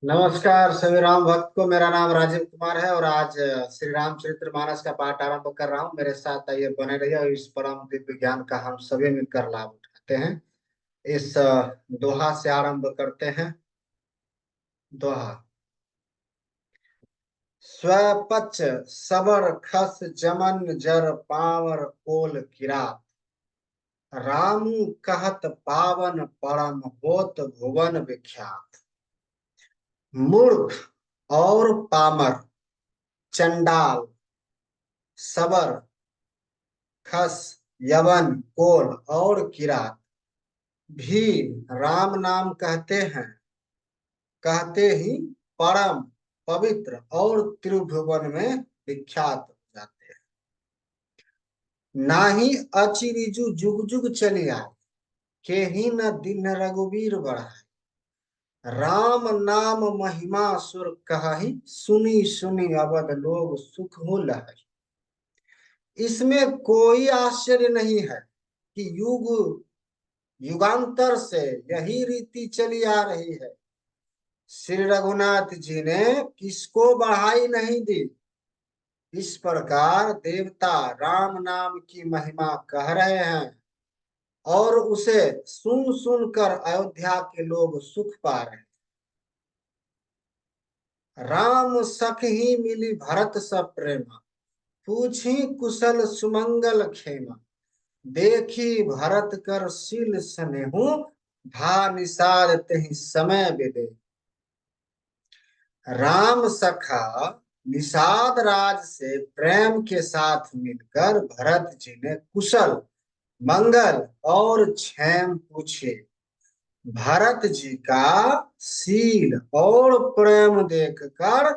नमस्कार सभी राम भक्त को। मेरा नाम राजीव कुमार है और आज श्री रामचरितमानस का पाठ आरंभ कर रहा हूँ। मेरे साथ आइए बने रहिए और इस परम दिव्य ज्ञान का हम सभी मिलकर लाभ उठाते हैं। इस दोहा से आरंभ करते हैं। दोहा। स्वपच सबर खस जमन जर पावर कोल किरात। रामू कहत पावन परम होत भुवन विख्यात। मूर्ख और पामर, चंडाल, सबर, खस, यवन, कोल और किरात भी राम नाम कहते हैं। कहते ही परम पवित्र और त्रिभुवन में विख्यात हो जाते हैं। नाही अचिरिजु जुग जुग चली आए, के ही न दिन रघुवीर बढ़ाए। राम नाम महिमा सुर कहि, सुनी सुनी अवध लोग सुख हो लहै। इसमें कोई आश्चर्य नहीं है कि युग युगांतर से यही रीति चली आ रही है। श्री रघुनाथ जी ने किसको बढ़ाई नहीं दी। इस प्रकार देवता राम नाम की महिमा कह रहे हैं और उसे सुन सुन कर अयोध्या के लोग सुख पा रहे हैं। राम सख ही मिली भरत सब प्रेमा, पूछी कुशल सुमंगल खेमा। देखी भरत कर शील स्नेहु, भा निषाद तेहि समय बिदे। राम सखा निषाद राज से प्रेम के साथ मिलकर भरत जी ने कुशल मंगल और क्षेम पूछे। भरत जी का शील और प्रेम देखकर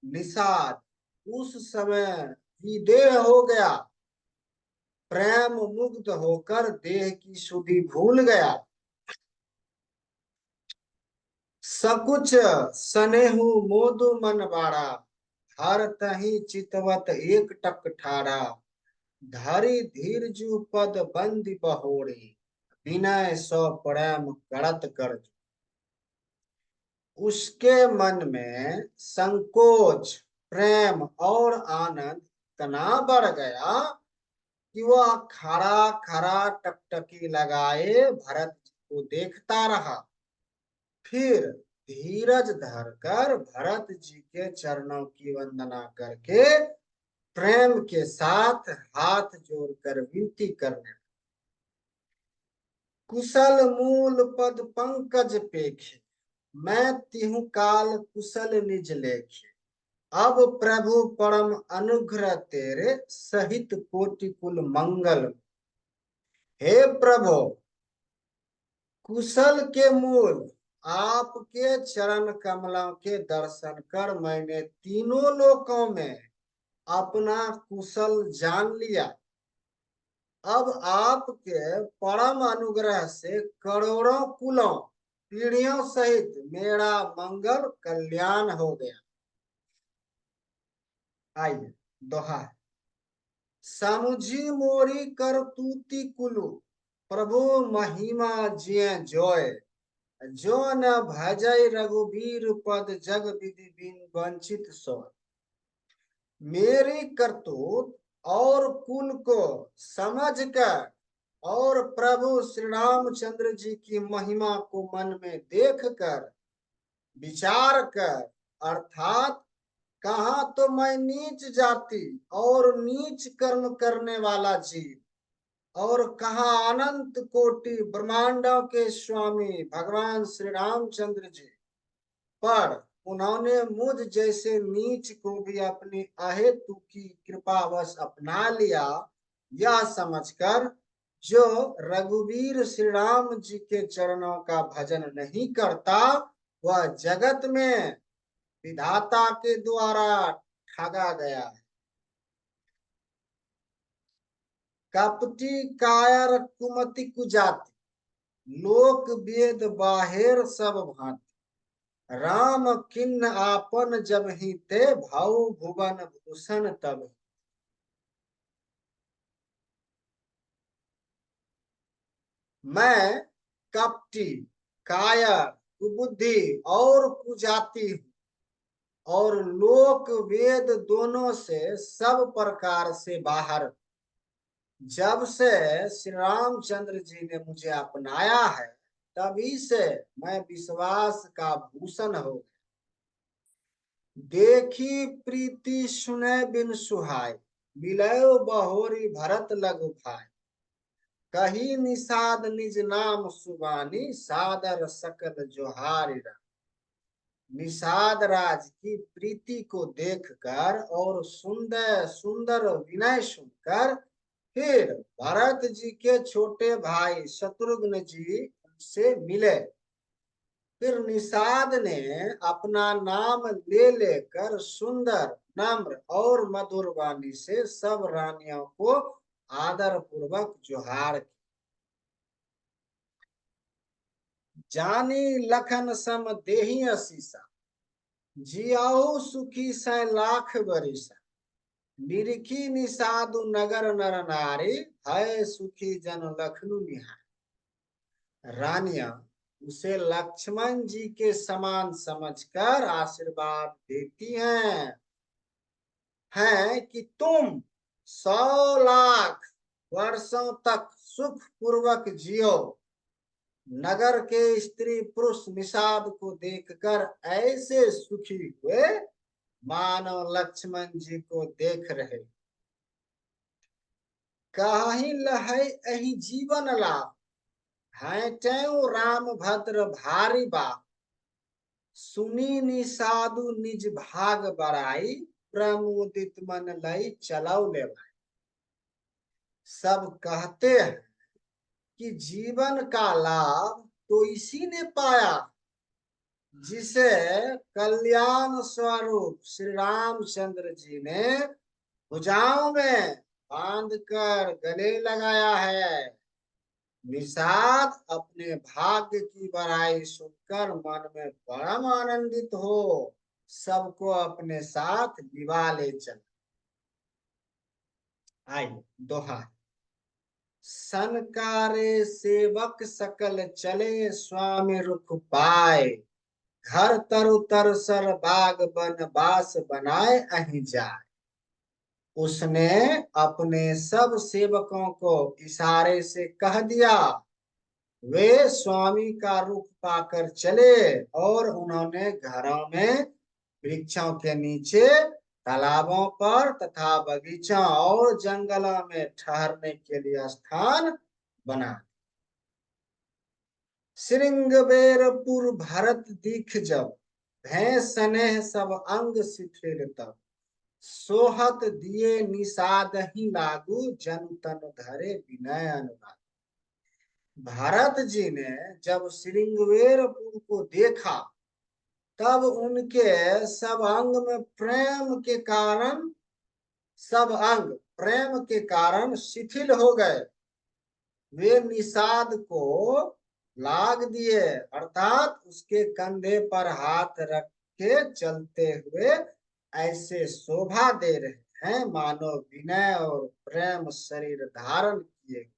निषाद उस समय विदेह हो गया। प्रेम मुग्ध होकर देह की सुधि भूल गया। सकुच सनेहु मोदु मन बाड़ा, हर तही चितवत एक टक ठाड़ा। धरि धीरजु पद बंदी बहोरी, विनय सौ प्रेम करत कर। उसके मन में संकोच, प्रेम और आनंद इतना बढ़ गया कि वह खड़ा खड़ा टकटकी लगाए भरत को देखता रहा। फिर धीरज धरकर भरत जी के चरणों की वंदना करके प्रेम के साथ हाथ जोड़कर विनती करने। कुशल मूल पद पंकज पेखे, मैं तिहु काल कुशल निज लेखे। अब प्रभु परम अनुग्रह तेरे, सहित कोटि कुल मंगल। हे प्रभु, कुशल के मूल आपके चरण कमलों के दर्शन कर मैंने तीनों लोकों में अपना कुशल जान लिया। अब आपके परम अनुग्रह से करोड़ों कुलों पीढ़ियों सहित मेरा मंगल कल्याण हो गया। आइए दोहा। समुझी मोरी कर तूती कुलु, प्रभु महिमा जिय जोय। जो न भजय रघुबीर पद, जग विधि बिन वंचित सोय। मेरी करतूत और कुल को समझकर और प्रभु श्री रामचंद्र जी की महिमा को मन में देखकर विचार कर, अर्थात कहा तो मैं नीच जाति और नीच कर्म करने वाला जीव, और कहा अनंत कोटि ब्रह्मांडों के स्वामी भगवान श्री रामचंद्र जी, पर उन्होंने मुझ जैसे नीच को भी अपनी अहेतु की कृपावश अपना लिया। यह समझकर जो रघुवीर श्री राम जी के चरणों का भजन नहीं करता, वह जगत में विधाता के द्वारा ठगा गया है। कपटी कायर कुमति कुजाति, लोक वेद बाहेर सब भांति। राम किन्न आपन जब ही ते, भाऊ भुवन भूषण तब। मैं कपटी, कायर, कुबुद्धि और कुजाति हूँ, और लोक वेद दोनों से सब प्रकार से बाहर। जब से श्री रामचंद्र जी ने मुझे अपनाया है, तभी से मैं विश्वास का भूषण हो गया। देखी प्रीति सुने बिन सुहाय, मिलयो बहोरी भरत लघु भाई। कही निषाद निज नाम सुबानी, सादर सकल जोहारी राम। निषाद राज की प्रीति को देखकर और सुंदर सुंदर विनय सुनकर फिर भरत जी के छोटे भाई शत्रुघ्न जी उनसे मिले। फिर निषाद ने अपना नाम ले लेकर सुंदर नम्र और मधुर वाणी से सब रानियों को आदर पूर्वक जोहार की। जानी लखन सम देहि असीसा, जियाओ सुखी सै लाख बरिसा। निरखी निषादु नगर नर नारी, है सुखी जन लखनु निहार। रानियां उसे लक्ष्मण जी के समान समझकर आशीर्वाद देती हैं कि तुम 100 लाख वर्षों तक सुख पूर्वक जियो। नगर के स्त्री पुरुष निषाद को देखकर ऐसे सुखी हुए मानो लक्ष्मण जी को देख रहे। कहीं लहै अहि जीवन लाभ, है त्यों राम भद्र भारी बा। सुनी निषादु निज भाग बड़ाई, प्रमुदित मन लई चलौ ले भाई। सब कहते हैं कि जीवन का लाभ तो इसी ने पाया जिसे कल्याण स्वरूप श्री रामचंद्र जी ने भुजाओं में बांध कर गले लगाया है। निषाद अपने भाग्य की बड़ाई सुनकर मन में परम आनंदित हो सबको अपने साथ विवाह ले चला। आइए दोहा। सनकारे सेवक सकल चले, स्वामी रुख पाए। घर तरु तर सर बाग बन बास बनाए अहि जाए। उसने अपने सब सेवकों को इशारे से कह दिया। वे स्वामी का रुख पाकर चले और उन्होंने घरों में, वृक्षों के नीचे, तालाबों पर तथा बगीचों और जंगलों में ठहरने के लिए स्थान बना। श्रृंगबेरपुर भरत दीख जब, भय स्नेह सब अंग शिथिल तब। सोहत दिए निषाद ही लागू, जन तन धरे विनय अनुराग। भारत जी ने जब श्रृंगवेरपुर को देखा, तब उनके सब अंग में प्रेम के कारण, सब अंग प्रेम के कारण शिथिल हो गए। वे निषाद को लाग दिए, अर्थात उसके कंधे पर हाथ रख के चलते हुए ऐसे शोभा दे रहे हैं मानो विनय और प्रेम शरीर धारण किए।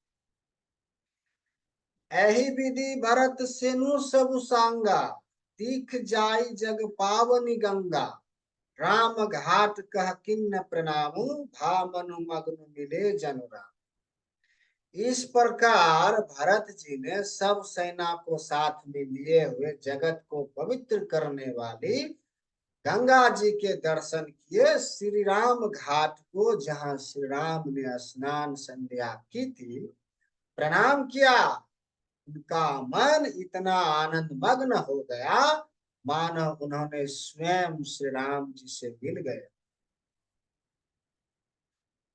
एहि विधि भरत सेनु सब सांगा, दिख जाई जग पावनी गंगा। राम घाट कह किन्न प्रणामु, भा मनु मग्न मिले जनुरा। इस प्रकार भरत जी ने सब सेना को साथ में लिए हुए जगत को पवित्र करने वाली गंगा जी के दर्शन किए। श्री राम घाट को, जहां श्री राम ने स्नान संध्या की थी, प्रणाम किया। उनका मन इतना आनंद मग्न हो गया मानो उन्होंने स्वयं श्री राम जी से मिल गए।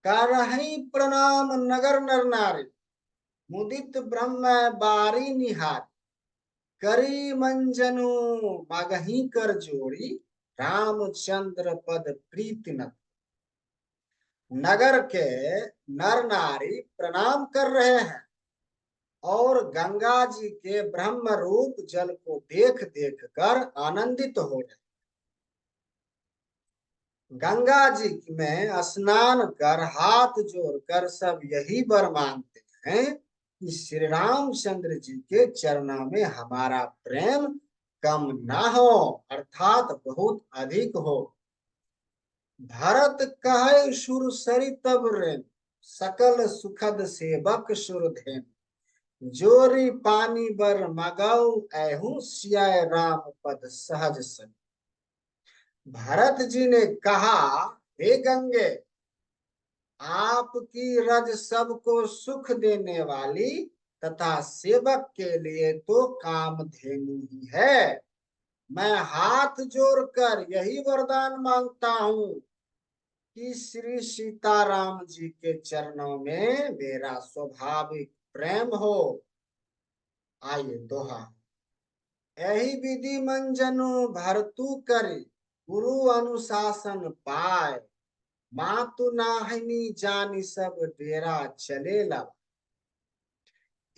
करहि प्रणाम नगर नर नारी, मुदित ब्रह्म बारी निहार। करी मंजनु मगही कर जोड़ी, रामचंद्र पद प्रीति न। नगर के नर नारी प्रणाम कर रहे हैं और गंगा जी के ब्रह्म रूप जल को देख देख कर आनंदित हो रहे। गंगा जी में स्नान कर हाथ जोड़कर सब यही वर मांगते हैं कि श्री रामचंद्र जी के चरणों में हमारा प्रेम कम ना हो अर्थात बहुत अधिक हो। भरत कहे सुर सरि तब रेन, सकल सुखद सेवक सुरधेन। जोरी पानी बर मगऊ ऐहू सियाय राम पद सहज सन। भरत जी ने कहा, हे गंगे, आपकी रज सबको सुख देने वाली तथा सेवक के लिए तो कामधेनु ही है। मैं हाथ जोड़कर यही वरदान मांगता हूँ कि श्री सीताराम जी के चरणों में मेरा स्वाभाविक प्रेम हो। आइए दोहा। यही विधि मन जनु भरतु करे, गुरु अनुशासन पाए। मातु नाहिनी जानी सब डेरा चले लव।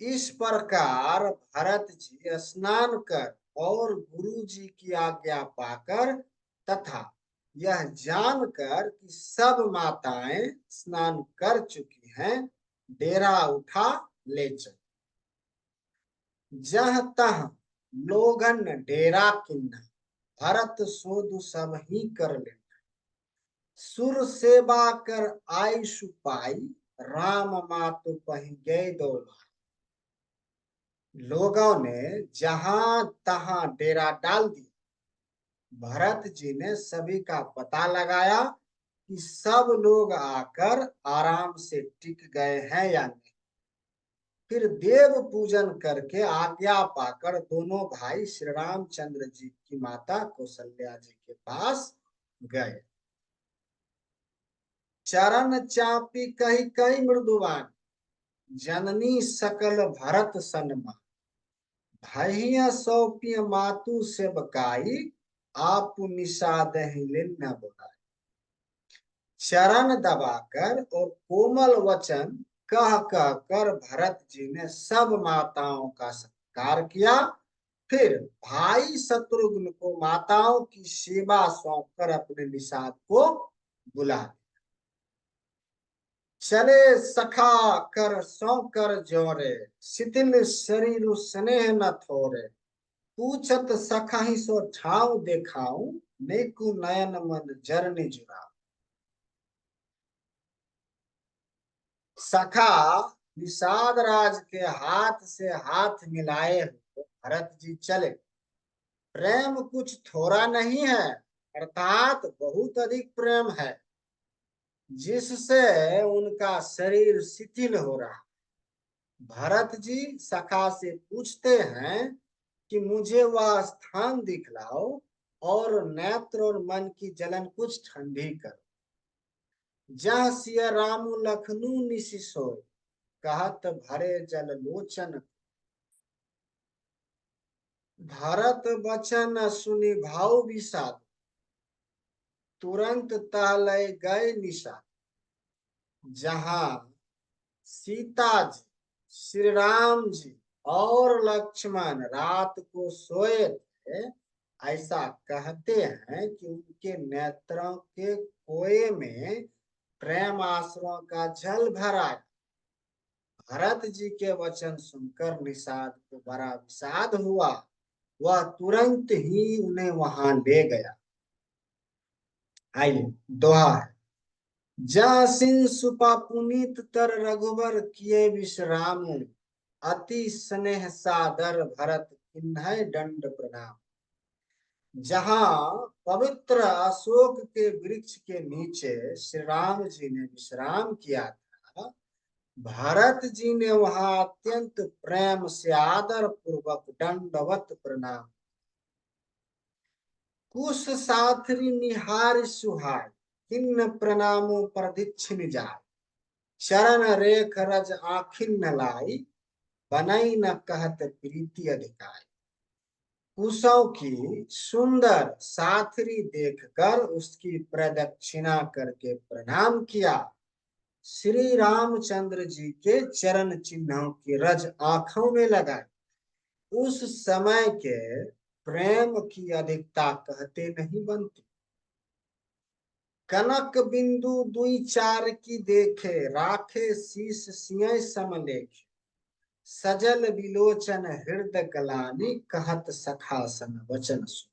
इस प्रकार भरत जी स्नान कर और गुरु जी की आज्ञा पाकर तथा यह जानकर कि सब माताएं स्नान कर चुकी हैं, डेरा उठा ले चले। जह तह लोगन डेरा किन्ना, भरत सोधु सब ही कर ले। सुर सेवा कर आई सुपाई, राम मातु पही गए दो। लोगों ने जहां तहां डेरा डाल दिया। भरत जी ने सभी का पता लगाया कि सब लोग आकर आराम से टिक गए हैं या नहीं। फिर देव पूजन करके आज्ञा पाकर दोनों भाई श्री रामचंद्र जी की माता कौशल्या जी के पास गए। चरण चापी कही कही मृदुवान, जननी सकल भरत सन्मा। भैया सौंपी मातु से बकाई, आप निषाद न बुलाई। चरण दबाकर और कोमल वचन कह कह कर भरत जी ने सब माताओं का सत्कार किया। फिर भाई शत्रुघ्न को माताओं की सेवा सौंपकर अपने निषाद को बुला। चले सखा कर सौ कर जोरे, शिथिल शरीर स्नेह न थोरे। पूछत सखा ही सो ठाव देखाऊं, नेकु नयन मन जरनी जुराऊं। सखा निषाद राज के हाथ से हाथ मिलाए हुए भरत जी चले। प्रेम कुछ थोड़ा नहीं है, अर्थात बहुत अधिक प्रेम है, जिससे उनका शरीर शिथिल हो रहा। भरत जी सखा से पूछते हैं कि मुझे वह स्थान दिखलाओ और नेत्र और मन की जलन कुछ ठंडी करो, जहाँ सिया रामु लखनू निशि सोय, कहत भरे जल लोचन। भरत वचन सुनि भाव विषाद, तुरंत तहलय गए निषाद। जहां सीता जी, श्री राम जी और लक्ष्मण रात को सोए थे, ऐसा कहते हैं कि उनके नेत्रों के कोए में प्रेम आंसुओं का जल भरा। भरत जी के वचन सुनकर निषाद को बड़ा विषाद हुआ। वह तुरंत ही उन्हें वहां ले गया। आइए दोहा है। जासिन सुपा पुनीत तर रघुबर किए विश्राम, अति स्नेह सादर भरत किन्है दंड प्रणाम। जहां पवित्र अशोक के वृक्ष के नीचे श्री राम जी ने विश्राम किया था, भरत जी ने वहां अत्यंत प्रेम से आदर पूर्वक दंडवत प्रणाम। कुश साथरी निहार सुहाय, किन्न प्रणामों पर दीक्षिण जाय। चरण रेख रज आखिन न लाई, बनई न कहत प्रीति अधिकाय। कुशों की सुंदर साथरी देखकर उसकी प्रदक्षिणा करके प्रणाम किया। श्री रामचंद्र जी के चरण चिन्हों की रज आंखों में लगाई। उस समय के प्रेम की अधिकता कहते नहीं बनती। कनक बिंदु दुई चार की देखे, राखे शीश सिंह समलेखे। सजल विलोचन हृदय गलानी, कहत सखा सन वचन सु।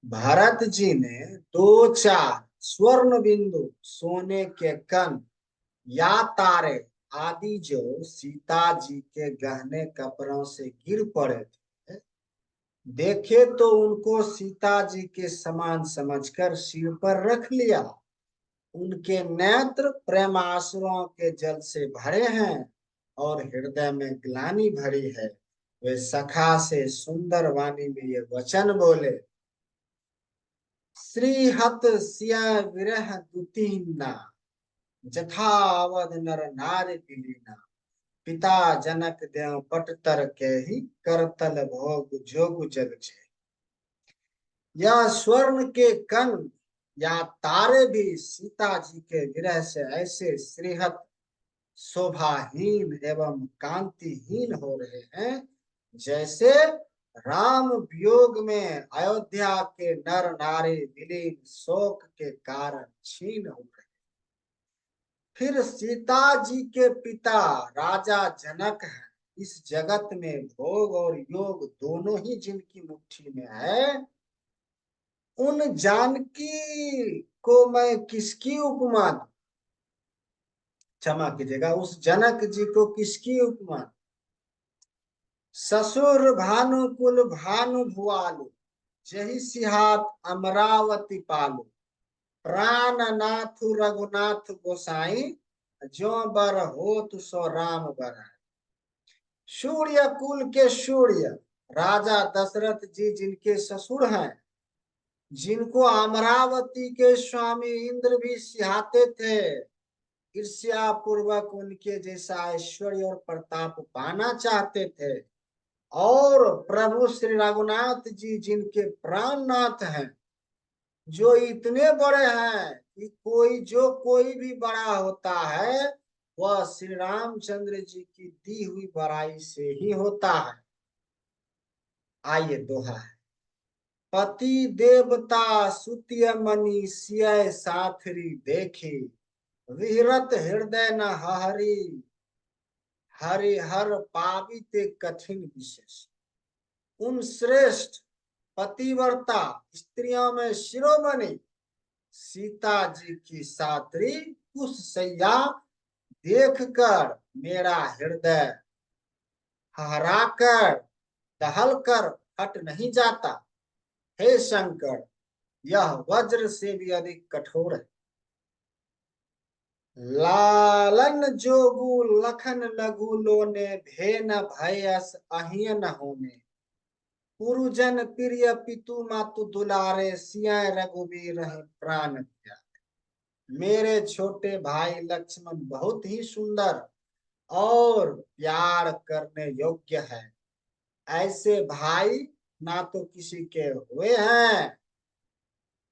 भरत जी ने दो चार स्वर्ण बिंदु सोने के कण या तारे आदि जो सीता जी के गहने कपड़ों से गिर पड़े थे, देखे तो उनको सीता जी के समान समझकर सिर पर रख लिया। उनके नेत्र प्रेमाश्रुओं के जल से भरे हैं और हृदय में ग्लानि भरी है। वे सखा से सुंदर वाणी में ये वचन बोले, श्रीहत सिय विरह दुतीना, जथावद नर नार बिलीना। पिता जनक देव पट तर के ही, करतल भोग जोग जग छे। यह स्वर्ण के कण या तारे भी सीता जी के विरह से ऐसे श्रीहत शोभाहीन एवं कांतिहीन हो रहे हैं, जैसे राम वियोग में अयोध्या के नर नारी विलीन शोक के कारण क्षीण हो रहे। फिर सीता जी के पिता राजा जनक हैं। इस जगत में भोग और योग दोनों ही जिनकी मुट्ठी में है, उन जानकी को मैं किसकी उपमा दूं? क्षमा कीजिएगा, उस जनक जी को किसकी उपमा? ससुर भानुकुल भानु भुआलु, जही सिहात अमरावती पालू। प्राण नाथ रघुनाथ गोसाई, जो बर हो तु सो राम बर। सूर्य कुल के सूर्य राजा दशरथ जी जिनके ससुर हैं, जिनको अमरावती के स्वामी इंद्र भी सिहाते थे, ईर्ष्या पूर्वक उनके जैसा ऐश्वर्य और प्रताप पाना चाहते थे, और प्रभु श्री रघुनाथ जी जिनके प्राणनाथ हैं, जो इतने बड़े हैं कि कोई भी बड़ा होता है वह श्री रामचंद्र जी की दी हुई बड़ाई से ही होता है। आइए दोहा है। पति देवता सुतिय मनी सिय साथरी देखी, विहरत हृदय न हरि, हरिहर पाविते कठिन विशेष। उन श्रेष्ठ पतिव्रता स्त्रियों में शिरोमणि सीता जी की सात्री कुश सैया देखकर मेरा हृदय हराकर दहलकर हट नहीं जाता। हे शंकर, यह वज्र से भी अधिक कठोर है। लालन जोगु लखन लघु लोने, भेन भयस अहियन होने। पुरुजन प्रिय पितु मातु दुलारे, सिय रघुबीर प्राण प्यारे। मेरे छोटे भाई लक्ष्मण बहुत ही सुंदर और प्यार करने योग्य है। ऐसे भाई ना तो किसी के हुए हैं,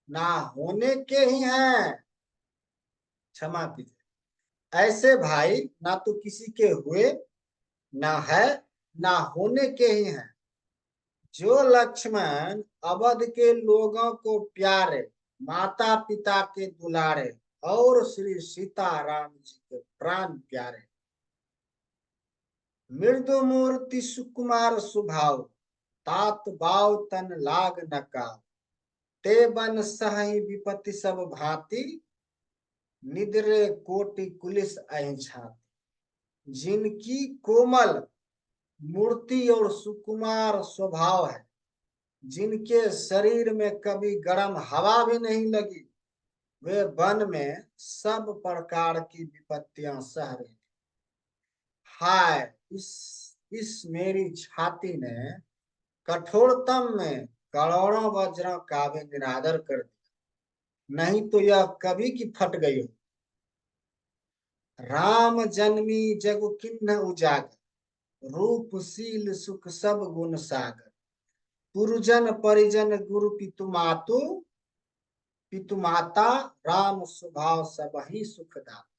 ना होने के ही हैं। क्षमा कीजिए, ऐसे भाई ना तो किसी के हुए, ना है, ना होने के ही हैं। जो लक्ष्मण अवध के लोगों को प्यारे, माता पिता के दुलारे और श्री सीता राम जी के प्राण प्यारे। मृदु मूर्ति सुकुमार सुभाव, तात बाव तन लाग नकाव। ते बन सही विपत्ति सब भांति, निद्रे कोटि कुलिस अहि छाती। जिनकी कोमल मूर्ति और सुकुमार स्वभाव है, जिनके शरीर में कभी गर्म हवा भी नहीं लगी, वे वन में सब प्रकार की विपत्तियां सह रहे। हाय, इस मेरी छाती ने कठोरतम में करोड़ों वज्रों का भी निरादर कर दिया, नहीं तो यह कभी की फट गई हो। राम जन्मी जग किन्ह उजागर, रूपशील सुख सब गुण सागर। पुरजन परिजन गुरु पितु मातु, पितु माता राम स्वभाव सब ही सुखदाता।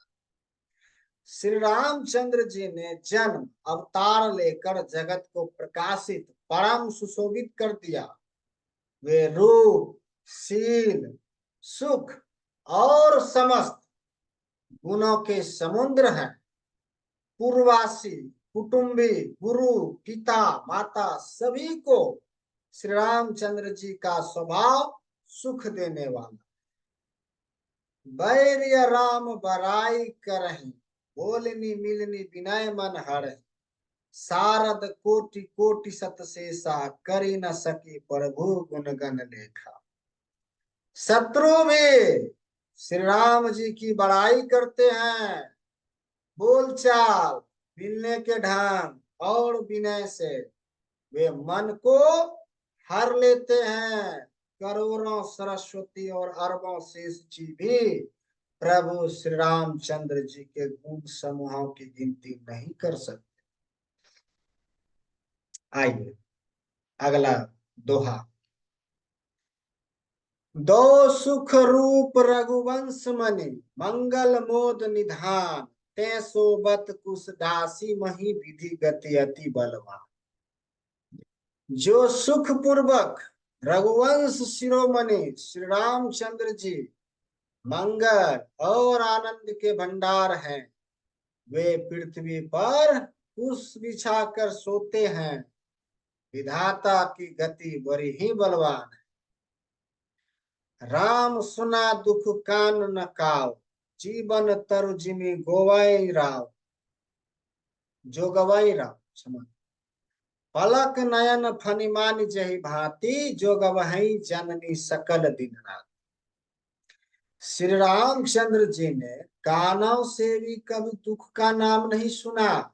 श्री रामचंद्र जी ने जन्म अवतार लेकर जगत को प्रकाशित परम सुशोभित कर दिया। वे रूप, शील, सुख और समस्त गुणों के समुद्र हैं। पूर्वासी कुटुंबी, गुरु, पिता, माता सभी को श्री रामचंद्र जी का स्वभाव सुख देने वाला। बैर्य राम बराई करहि, बोलनी मिलनी विनय मन हरहि। सारद कोटि कोटि सत शेषा, करी न सके प्रभु गुण गण लेखा। शत्रु भी श्री राम जी की बड़ाई करते हैं, बोलचाल, मिलने के ढंग और विनय से वे मन को हर लेते हैं। करोड़ों सरस्वती और अरबों शेष जी भी प्रभु श्री रामचंद्र जी के गुण समूहों की गिनती नहीं कर सकते। आइए अगला दोहा। दो सुख रूप रघुवंश मणि, मंगल मोद निधान। ते सोबत कुश दासी मही, विधि गति अति बलवान। जो सुख पूर्वक रघुवंश शिरोमणि श्री रामचंद्र जी मंगल और आनंद के भंडार हैं, वे पृथ्वी पर कुश बिछाकर सोते हैं। विधाता की गति बड़ी ही बलवान है। राम सुना दुख कान न काव, जीवन तरु जिमि गोवाई राव। जो गवाई राव क्षमा। पलक नयन फनिमान जहि भांति, जो गवहई जननी सकल दिन रात। श्री रामचंद्र जी ने कानों से भी कभी दुख का नाम नहीं सुना।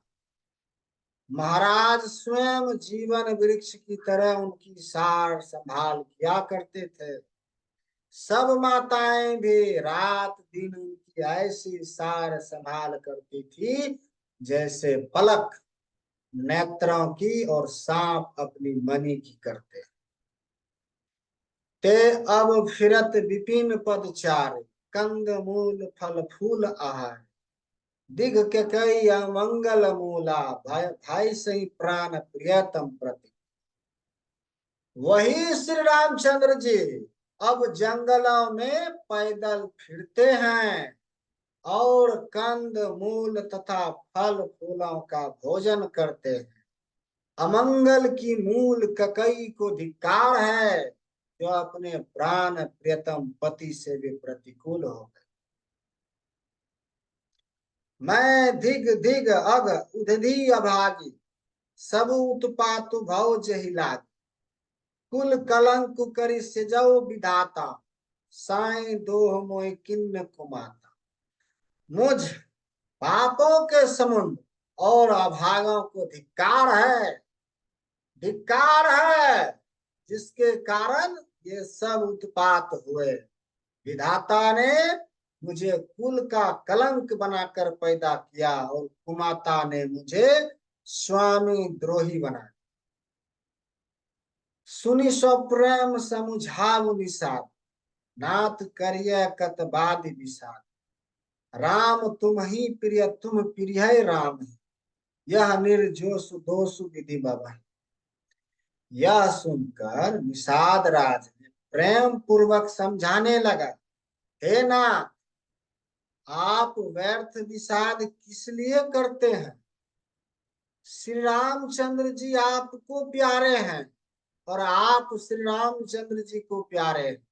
महाराज स्वयं जीवन वृक्ष की तरह उनकी सार संभाल किया करते थे। सब माताएं भी रात दिन उनकी ऐसी सार संभाल करती थी जैसे पलक नेत्रों की और सांप अपनी मणि की करते। ते अब फिरत विपिन पद चार, कंद मूल फल फूल आहार। दिग के कई मंगल मूला, भाई भाई सही प्राण प्रियतम प्रति। वही श्री रामचंद्र जी अब जंगलों में पैदल फिरते हैं और कंद मूल तथा फल फूलों का भोजन करते हैं। अमंगल की मूल ककई को धिक्कार है, जो अपने प्राण प्रियतम पति से भी प्रतिकूल हो गए। मैं धिग धिग अग उदधि अभागी, सब उत्पातु भव जहि लागी। कुल कलंक करि सिजौ विधाता, साई दोह मोहि किन्न कुमाता। मुझ पापों के समुद्र और अभागों को धिक्कार है, धिक्कार है, जिसके कारण ये सब उत्पात हुए। विधाता ने मुझे कुल का कलंक बनाकर पैदा किया और कुमाता ने मुझे स्वामी द्रोही बनाया। सुनि स्वप्रेम समुझाव निषाद, नाथ करिय कतबाद विषाद। राम तुम ही प्रिय तुम प्रिय राम, यह निर्जोष दोष विधि बबहि। यह सुनकर निषाद राज ने प्रेम पूर्वक समझाने लगा, हे नाथ, आप व्यर्थ विषाद किस लिए करते हैं? श्री रामचंद्र जी आपको प्यारे हैं और आप श्री रामचंद्र जी को प्यारे हैं।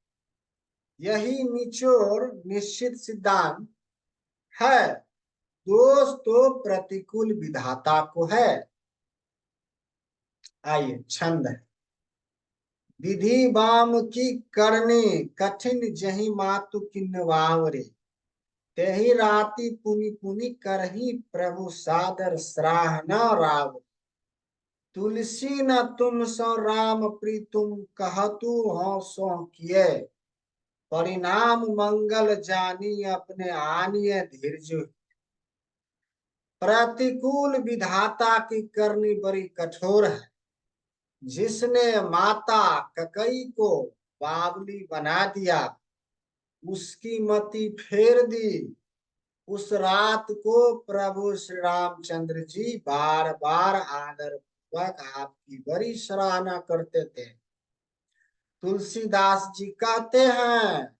यही निचोड़ निश्चित सिद्धांत है। दोष तो प्रतिकूल विधाता को है। आइए छंद है। विधि बाम की करनी, कठिन जही मातु किन्नवावरे। तेहि राति पुनि पुनि करही, प्रभु सादर सराह न राव। तुलसी न तुम सो राम प्रीतुम, कहतु हो सो किए। परिणाम मंगल जानी, अपने आनिय धीरज। प्रतिकूल विधाता की करनी बड़ी कठोर है। जिसने माता ककई को बावली बना दिया, उसकी मति फेर दी। उस रात को प्रभु श्री रामचंद्र जी बार बार आदर पूर्वक आपकी बड़ी सराहना करते थे। तुलसीदास जी कहते हैं,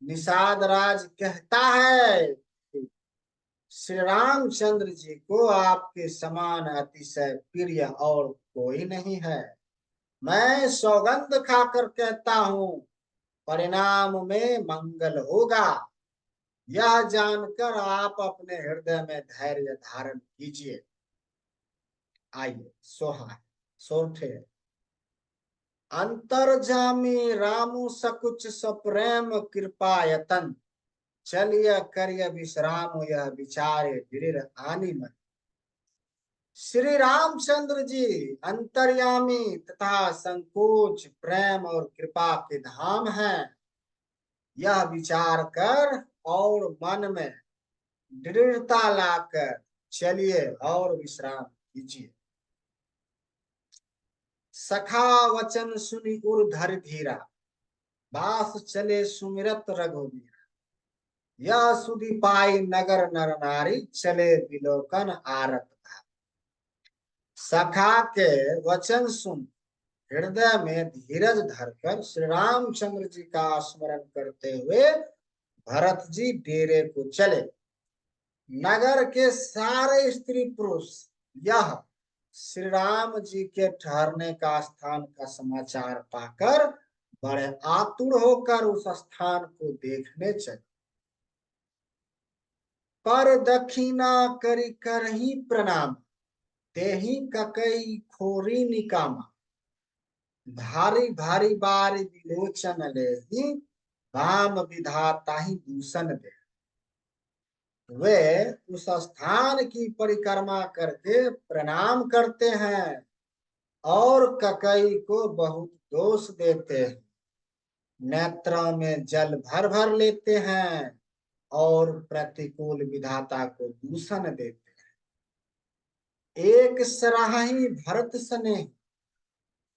निषाद राज कहता है, श्री रामचंद्र जी को आपके समान अतिशय प्रिय और कोई नहीं है। मैं सौगंध खाकर कहता हूँ, परिणाम में मंगल होगा। यह जानकर आप अपने हृदय में धैर्य धारण कीजिए। आइए सोहा सोठे। अंतर्जामी रामु सकुच सप्रेम कृपायतन, चलिय करिय विश्राम यह विचारे दृढ़ आनी मन। श्री रामचंद्र जी अंतर्यामी तथा संकोच प्रेम और कृपा के धाम हैं। यह विचार कर और मन में दृढ़ता लाकर चलिए और विश्राम कीजिए। सखा वचन सुनि उर धर धीरा, बास चले सुमिरत रघुबीर। यह सुधि पाई नगर नर नारी, चले विलोकन आरत धारी। सखा के वचन सुन हृदय में धीरज धरकर श्री रामचंद्र जी का स्मरण करते हुए भरत जी डेरे को चले। नगर के सारे स्त्री पुरुष यह श्री राम जी के ठहरने का स्थान का समाचार पाकर बड़े आतुर होकर उस स्थान को देखने चले। पर दक्षिणा करी कर ही प्रणाम, तेहि ककई खोरी निकामा। भारी भारी बारी विलोचन ले ही, राम विधाता ही दूषण दे। वे उस स्थान की परिक्रमा करके प्रणाम करते हैं और ककई को बहुत दोष देते हैं। नेत्रों में जल भर भर लेते हैं और प्रतिकूल विधाता को दूषण देते हैं। एक सराही भरत सने,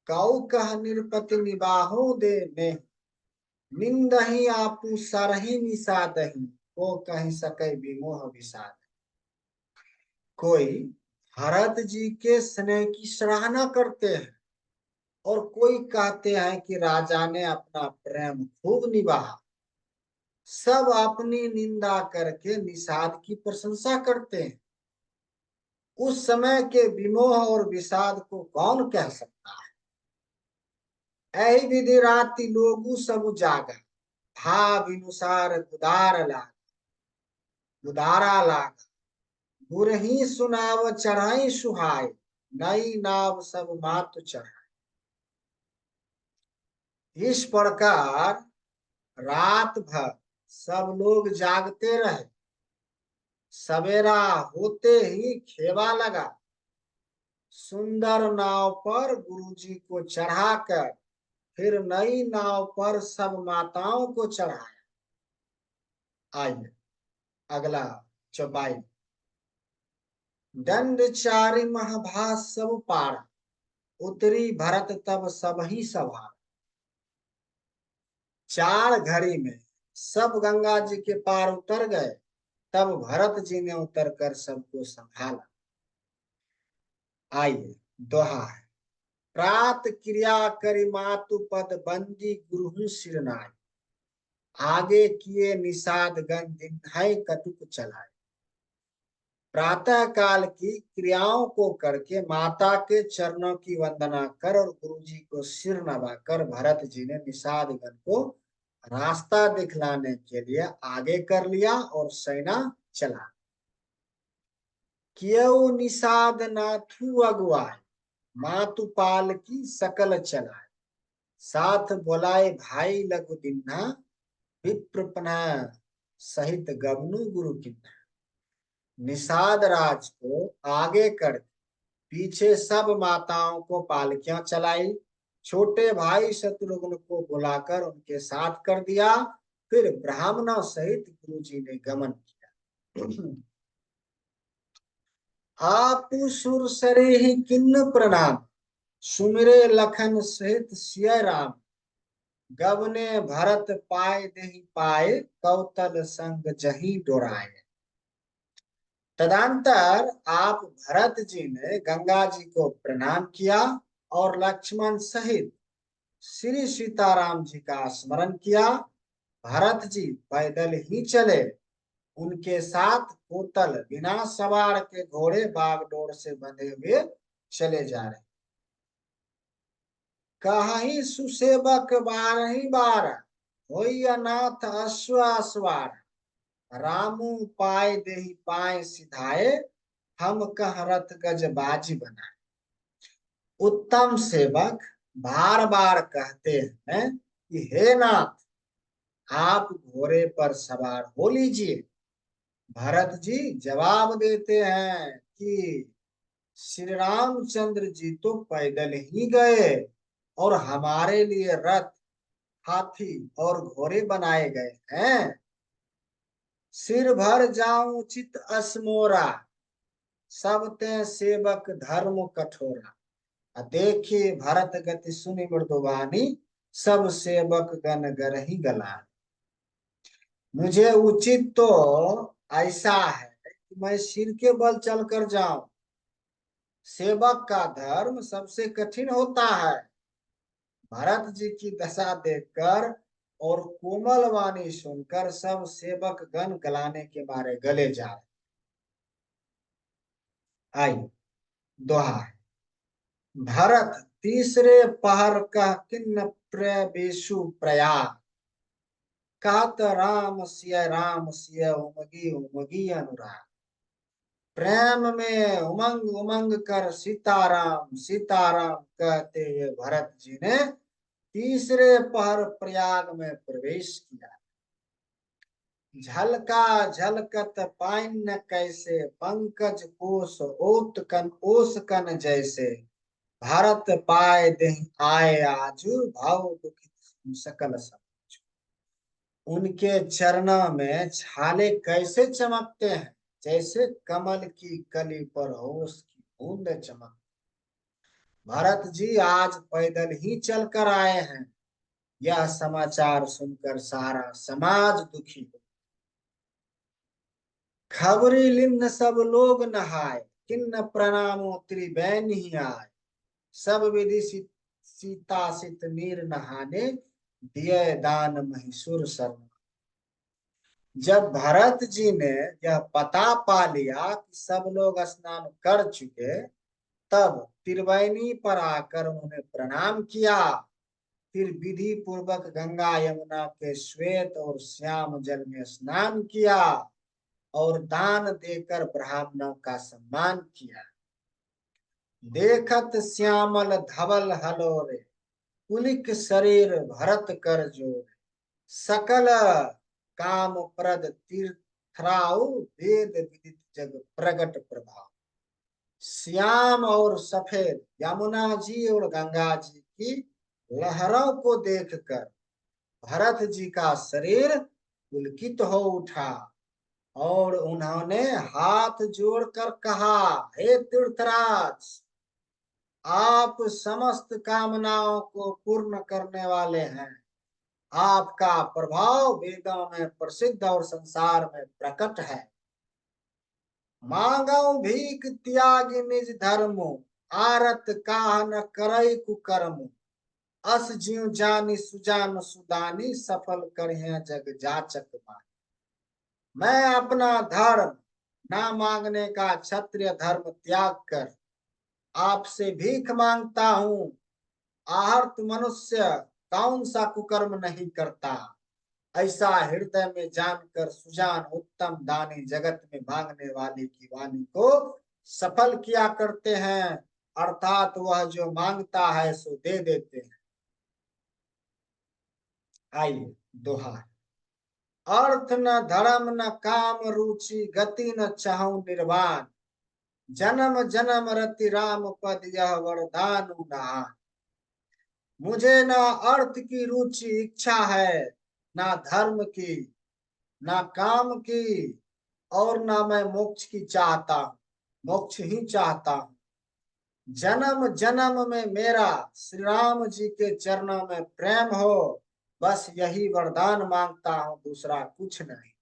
कौ कह निरपति निबाहो दे ने। निंदहि आपू सरही निषादही, को कहीं सके विमोह विषाद। कोई भरत जी के स्नेह की सराहना करते हैं और कोई कहते हैं कि राजा ने अपना प्रेम खूब निभाया। सब अपनी निंदा करके निषाद की प्रशंसा करते हैं। उस समय के विमोह और विषाद को कौन कह सकता है। ऐहि विधि राति लोगु सब जागा, भाव अनुसार गुदारा लागा। गुरही सुनाव चढ़ाई सुहाय, नई नाव सब मातु चढ़ाई। इस प्रकार रात भर सब लोग जागते रहे। सवेरा होते ही खेवा लगा। सुंदर नाव पर गुरुजी को चढ़ाकर फिर नई नाव पर सब माताओं को चढ़ाया। आइए अगला चौपाई। दंड चारि महाभास सब पार, उतरी भरत तब सब ही सवार। चार घड़ी में सब गंगा जी के पार उतर गए। तब भरत जी ने उतरकर सबको संभाला। आइए दोहा है। प्रात क्रिया करि मातु पद बंदी गुरु सिरनाय, आगे किए निषाद गण दिन है कटुक चलाए। प्रातः काल की क्रियाओं को करके माता के चरणों की वंदना कर और गुरु जी को सिर नवाकर भरत जी ने निषाद गण को रास्ता दिखलाने के लिए आगे कर लिया और सेना चला। क्यों निषाद नाथु अगुआए, मातुपाल की सकल चलाए। साथ बोलाए भाई लघु दिन्हा, विप्रपना सहित गबनु गुरु किन्हा। निषाद राज को आगे कर पीछे सब माताओं को पालकियां चलाई। छोटे भाई शत्रुघ्न को बुलाकर उनके साथ कर दिया। फिर ब्राह्मणों सहित गुरु जी ने गमन किया। आप सुरसरे ही किन्न प्रणाम, सुमिरे लखन सहित सिय राम। गबने भरत पाए देहि पाए, कौतल संग जही डोराए। तदंतर आप भरत जी ने गंगा जी को प्रणाम किया और लक्ष्मण सहित श्री सीताराम जी का स्मरण किया। भरत जी पैदल ही चले उनके साथ कोतल बिना सवार के घोड़े बागडोर से बंधे हुए चले जा रहे। कहीं सुसेवक बारही बार होई अनाथ अश्व अस्वार, रामू पाए देहि पाए सिधाए, हम कह रथ गज बाजी बनाए। उत्तम सेवक बार बार कहते हैं कि हे नाथ, आप घोड़े पर सवार हो लीजिए। भरत जी जवाब देते हैं कि श्री रामचंद्र जी तो पैदल ही गए और हमारे लिए रथ, हाथी और घोड़े बनाए गए हैं। सिर भर जाऊं चित असमोरा, सब ते सेवक धर्म कठोरा। देखिए भरत गति सुनि मृदुवानी, सब सेवक गण गरहि गला। मुझे उचित तो ऐसा है कि मैं सिर के बल चलकर जाऊं। सेवक का धर्म सबसे कठिन होता है। भरत जी की दशा देखकर और कोमल वाणी सुनकर सब सेवक गण गलाने के मारे गले जा रहे। आइए दोहा है। भरत तीसरे पहर कह किन्न प्रवेशु प्रयाग, कहत राम सिय उमगी उमगी अनुराग। प्रेम में उमंग उमंग कर सीताराम सीताराम कहते हुए भरत जी ने तीसरे पहर प्रयाग में प्रवेश किया। झलका झलकत पाइन न कैसे, पंकज कोस ओस कन जैसे। भारत पाए देहि आए आजू, भाव दुखित सकल समझ। उनके चरणों में छाले कैसे चमकते हैं, जैसे कमल की कली पर ओस की बूंद चमक। भरत जी आज पैदल ही चलकर आए हैं। यह समाचार सुनकर सारा समाज दुखी हो। खबरी लिन्न सब लोग नहाय, किन्न प्रणामो त्रिबैन ही आय। सब विधि सीता सित नीर नहाने, दिए दान महिषुर शर्मा। जब भरत जी ने यह पता पा लिया कि सब लोग स्नान कर चुके, तब त्रिवेणी पर आकर उन्हें प्रणाम किया। फिर विधि पूर्वक गंगा यमुना के श्वेत और श्याम जल में स्नान किया और दान देकर ब्राह्मणों का सम्मान किया। देखत श्यामल धवल हलोरे, पुलिक शरीर भरत कर जोर। सकल काम प्रद तीर्थराउ, वेद विदित जग प्रगट प्रभाव। श्याम और सफेद यमुना जी और गंगा जी की लहरों को देखकर भरत जी का शरीर पुलकित हो उठा और उन्होंने हाथ जोड़कर कहा, हे तीर्थराज, आप समस्त कामनाओं को पूर्ण करने वाले हैं। आपका प्रभाव वेदों में प्रसिद्ध और संसार में प्रकट है। मांगो भीख त्याग निज धर्मो, आरत काह न करई कुकर्म। अस जीव जानी सुजान सुदानी, सफल करें जग जाचक मान। मैं अपना धर्म ना मांगने का क्षत्रिय धर्म त्याग कर आपसे भीख मांगता हूँ। आहर्त मनुष्य कौन सा कुकर्म नहीं करता। ऐसा हृदय में जानकर सुजान उत्तम दानी जगत में मांगने वाले की वाणी को सफल किया करते हैं, अर्थात वह जो मांगता है सो दे देते हैं। आइए दोहा। अर्थ न धर्म न काम रुचि, गति न चाहूं निर्वाण। जन्म जन्म रति राम पद, यह वरदान उदान। मुझे ना अर्थ की रुचि इच्छा है, ना धर्म की, ना काम की, और ना मैं मोक्ष की चाहता हूँ। मोक्ष ही चाहता हूँ। जन्म जन्म में मेरा श्री राम जी के चरणों में प्रेम हो, बस यही वरदान मांगता हूँ, दूसरा कुछ नहीं।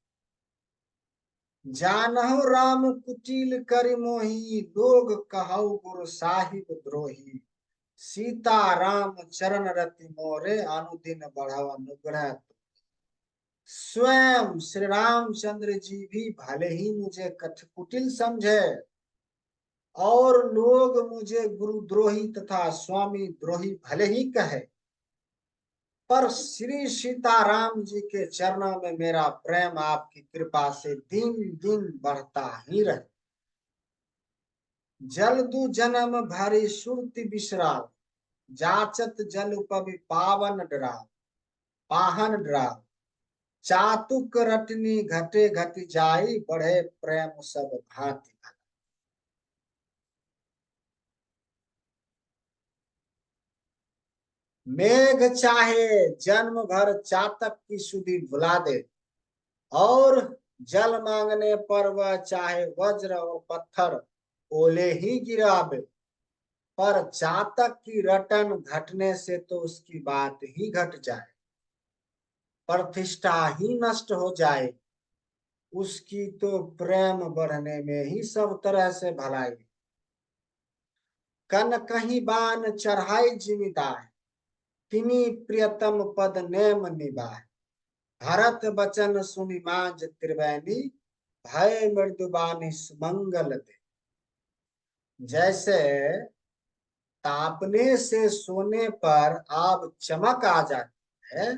जानहु राम कुटिल करि मोही, लोग कहु गुरु साहिब द्रोही। सीता राम चरण रति मोरे, अनुदिन बढ़ाव अनुग्रह। स्वयं श्री रामचंद्र जी भी भले ही मुझे कठपुतलिल समझे और लोग मुझे गुरुद्रोही तथा स्वामी द्रोही भले ही कहे, पर श्री सीताराम जी के चरणों में मेरा प्रेम आपकी कृपा से दिन दिन बढ़ता ही रहे। जलदु जन्म भरी सुरति बिसराव, जाचत जल उपवि पावन डराव, पाहन डराव, चातुक रटनी घटे घट जाई, बढ़े प्रेम सब भांति। मेघ चाहे जन्म भर चातक की सुधि भुला दे, और जल मांगने पर वह चाहे वज्र और पत्थर ओले ही गिरावे, पर चातक की रटन घटने से तो उसकी बात ही घट जाए, प्रतिष्ठा ही नष्ट हो जाए, उसकी तो प्रेम बढ़ने में ही सब तरह से भलाई। कन कहीं बान चढ़ाई जिमिदाय, तिनी प्रियतम पद नेम निभाए, भरत बचन सुनि मांज त्रिवेणी, भय मृदुबानी सुमंगल दे। जैसे तापने से सोने पर आब चमक आ जाती है,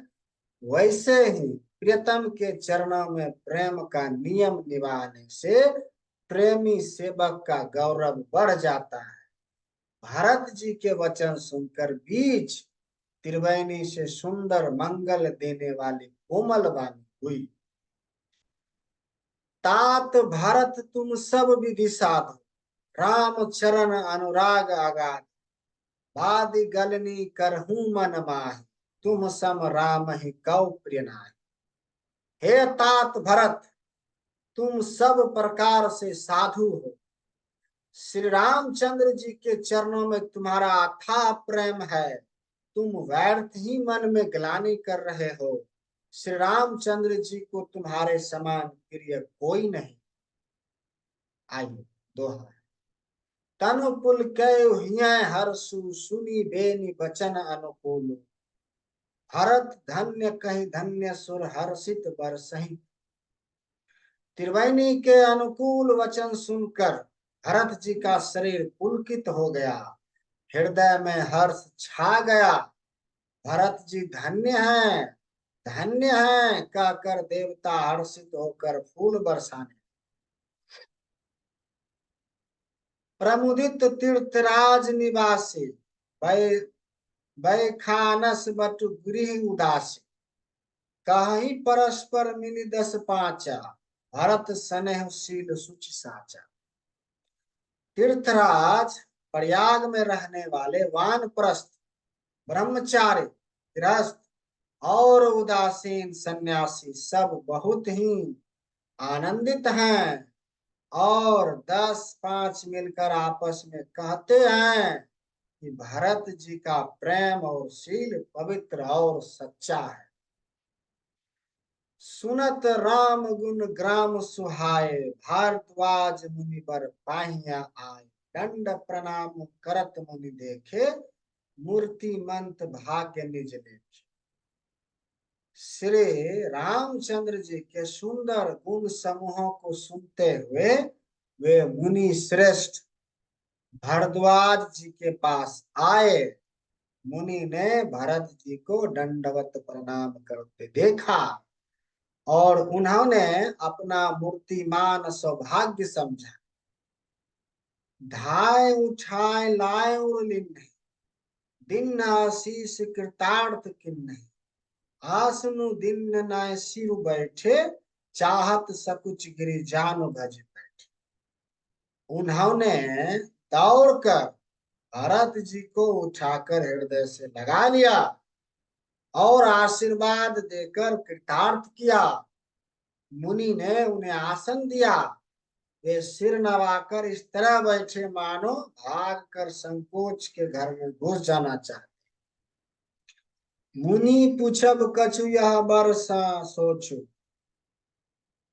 वैसे ही प्रियतम के चरणों में प्रेम का नियम निभाने से प्रेमी सेवक का गौरव बढ़ जाता है। भरत जी के वचन सुनकर बीच त्रिवेणी से सुंदर मंगल देने वाली कोमल वाणी हुई। तात भरत तुम सब विधि साधो, राम चरण अनुराग अगाध, वादि गलनी करहूं मन माहि, तुम सम राम ही कौ प्रिय नाहि। हे तात भरत, तुम सब प्रकार से साधु हो, श्री रामचंद्र जी के चरणों में तुम्हारा अथाह प्रेम है, तुम व्यर्थ ही मन में ग्लानि कर रहे हो, श्री रामचंद्र जी को तुम्हारे समान प्रिय कोई नहीं। आइए दोहा। तनु पुल कह हरसु, सुनी बेनी बचन अनुकूल, भरत धन्य कहि धन्य सुर हर्षित बरसहि। त्रिवेणी के अनुकूल वचन सुनकर भरत जी का शरीर पुलकित हो गया, हृदय में हर्ष छा गया। भरत जी धन्य हैं कहकर देवता हर्षित होकर फूल बरसाने। प्रमुदित तीर्थराज निवासी, बैखानस बटु गृह उदासी, कहीं परस्पर मिली दस पांचा, भरत स्नेहशील सुचि साचा। तीर्थराज प्रयाग में रहने वाले वानप्रस्थ, ब्रह्मचारी, गृहस्थ और उदासीन सन्यासी सब बहुत ही आनंदित हैं और 10-5 मिलकर आपस में कहते हैं कि भरत जी का प्रेम और शील पवित्र और सच्चा है। सुनत राम गुण ग्राम सुहाए, भारद्वाज मुनि बर पाहिया आए, दंड प्रणाम करत मुनि देखे, मूर्ति मंत भाग्य निज लेखे। श्री रामचंद्र जी के सुंदर गुण समूहों को सुनते हुए वे मुनि श्रेष्ठ भारद्वाज जी के पास आए। मुनि ने भरत जी को दंडवत प्रणाम करते देखा और उन्होंने अपना मूर्तिमान सौभाग्य समझा। धाय उठाए लाए और लिन्ह, दिन आशीष कृतार्थ किन्ह, आसनु दिन नाय सिर बैठे, चाहत सकुच गिरि जानु भज बैठे। उन्होंने दौड़कर भरत जी को उठाकर हृदय से लगा लिया और आशीर्वाद देकर कृतार्थ किया। मुनि ने उन्हें आसन दिया, वे सिर नवाकर इस तरह बैठे मानो भाग कर संकोच के घर में घुस जाना चाहते। मुनि पूछब कछु यह बरसा सोचो,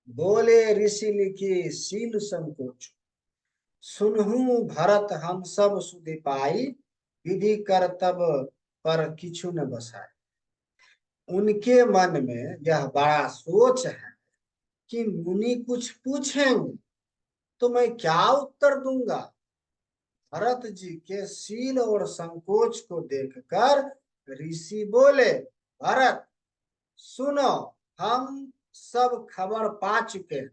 बोले ऋषि लिखी सील संकोच। सुनहु भरत हम सब सुधि पाई, विधि कर तब पर किछु न बसाए। उनके मन में यह बड़ा सोच है कि मुनि कुछ पूछेंगे तो मैं क्या उत्तर दूंगा। भरत जी के शील और संकोच को देखकर ऋषि बोले, भरत सुनो, हम सब खबर पा चुके हैं।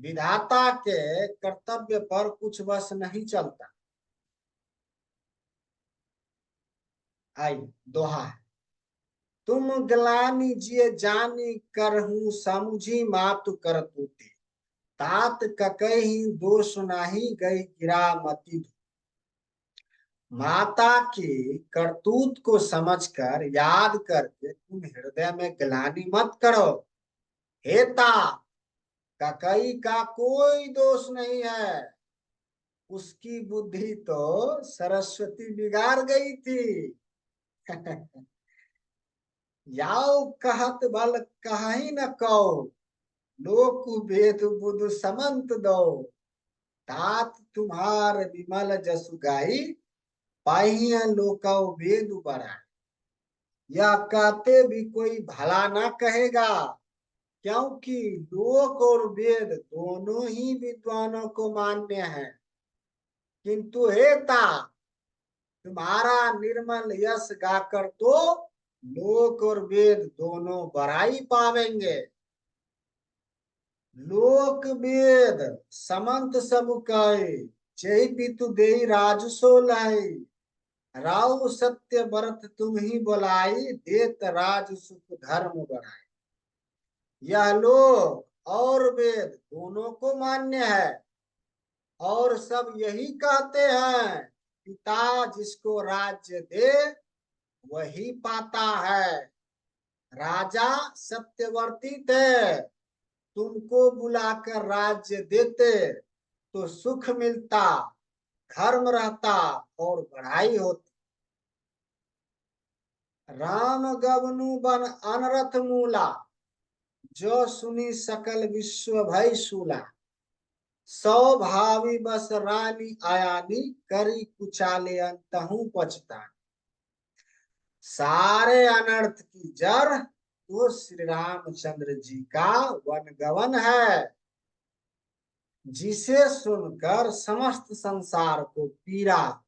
विधाता के कर्तव्य पर कुछ बस नहीं चलता। आई दोहा है, तुम ग्लानि जिय जानी करहूं समुझी मातु करतूते। तात ककहि दोष नाही गई गिरा मति। माता की करतूत को समझकर याद करके तुम हृदय में ग्लानि मत करो। हेता, ककई का कोई दोष नहीं है, उसकी बुद्धि तो सरस्वती बिगाड़ गई थी। याव कहत बल कहीं न कहो, लोक वेद बुध समंत दो। तात तुम्हार विमल जसु गाई, पाहिया लोका वेद बड़ा। यह कहते भी कोई भला ना कहेगा, क्योंकि लोक और वेद दोनों ही विद्वानों को मान्य है। किंतु हेता, तुम्हारा निर्मल यश गाकर तो लोक और वेद दोनों बड़ाई पावेंगे। लोक वेद समंत सब कहे, जय पितु देई राजसो लाई। राव सत्य बरत तुम ही बोलाई, देत राज सुख धर्म बढ़ाई। यह लोक और वेद दोनों को मान्य है और सब यही कहते हैं, पिता जिसको राज्य दे वही पाता है। राजा सत्यवर्ती थे, तुमको बुलाकर राज्य देते तो सुख मिलता, धर्म रहता और बढ़ाई होती। राम गवनु बन अनरथ मूला, जो सुनी सकल विश्व भय सूला। सौ भावी बस रानी आयानी, करी कुचाले अंतहु पछता। सारे अनर्थ की जड़ तो श्री रामचंद्र जी का वनगवन है, जिसे सुनकर समस्त संसार को पीड़ा।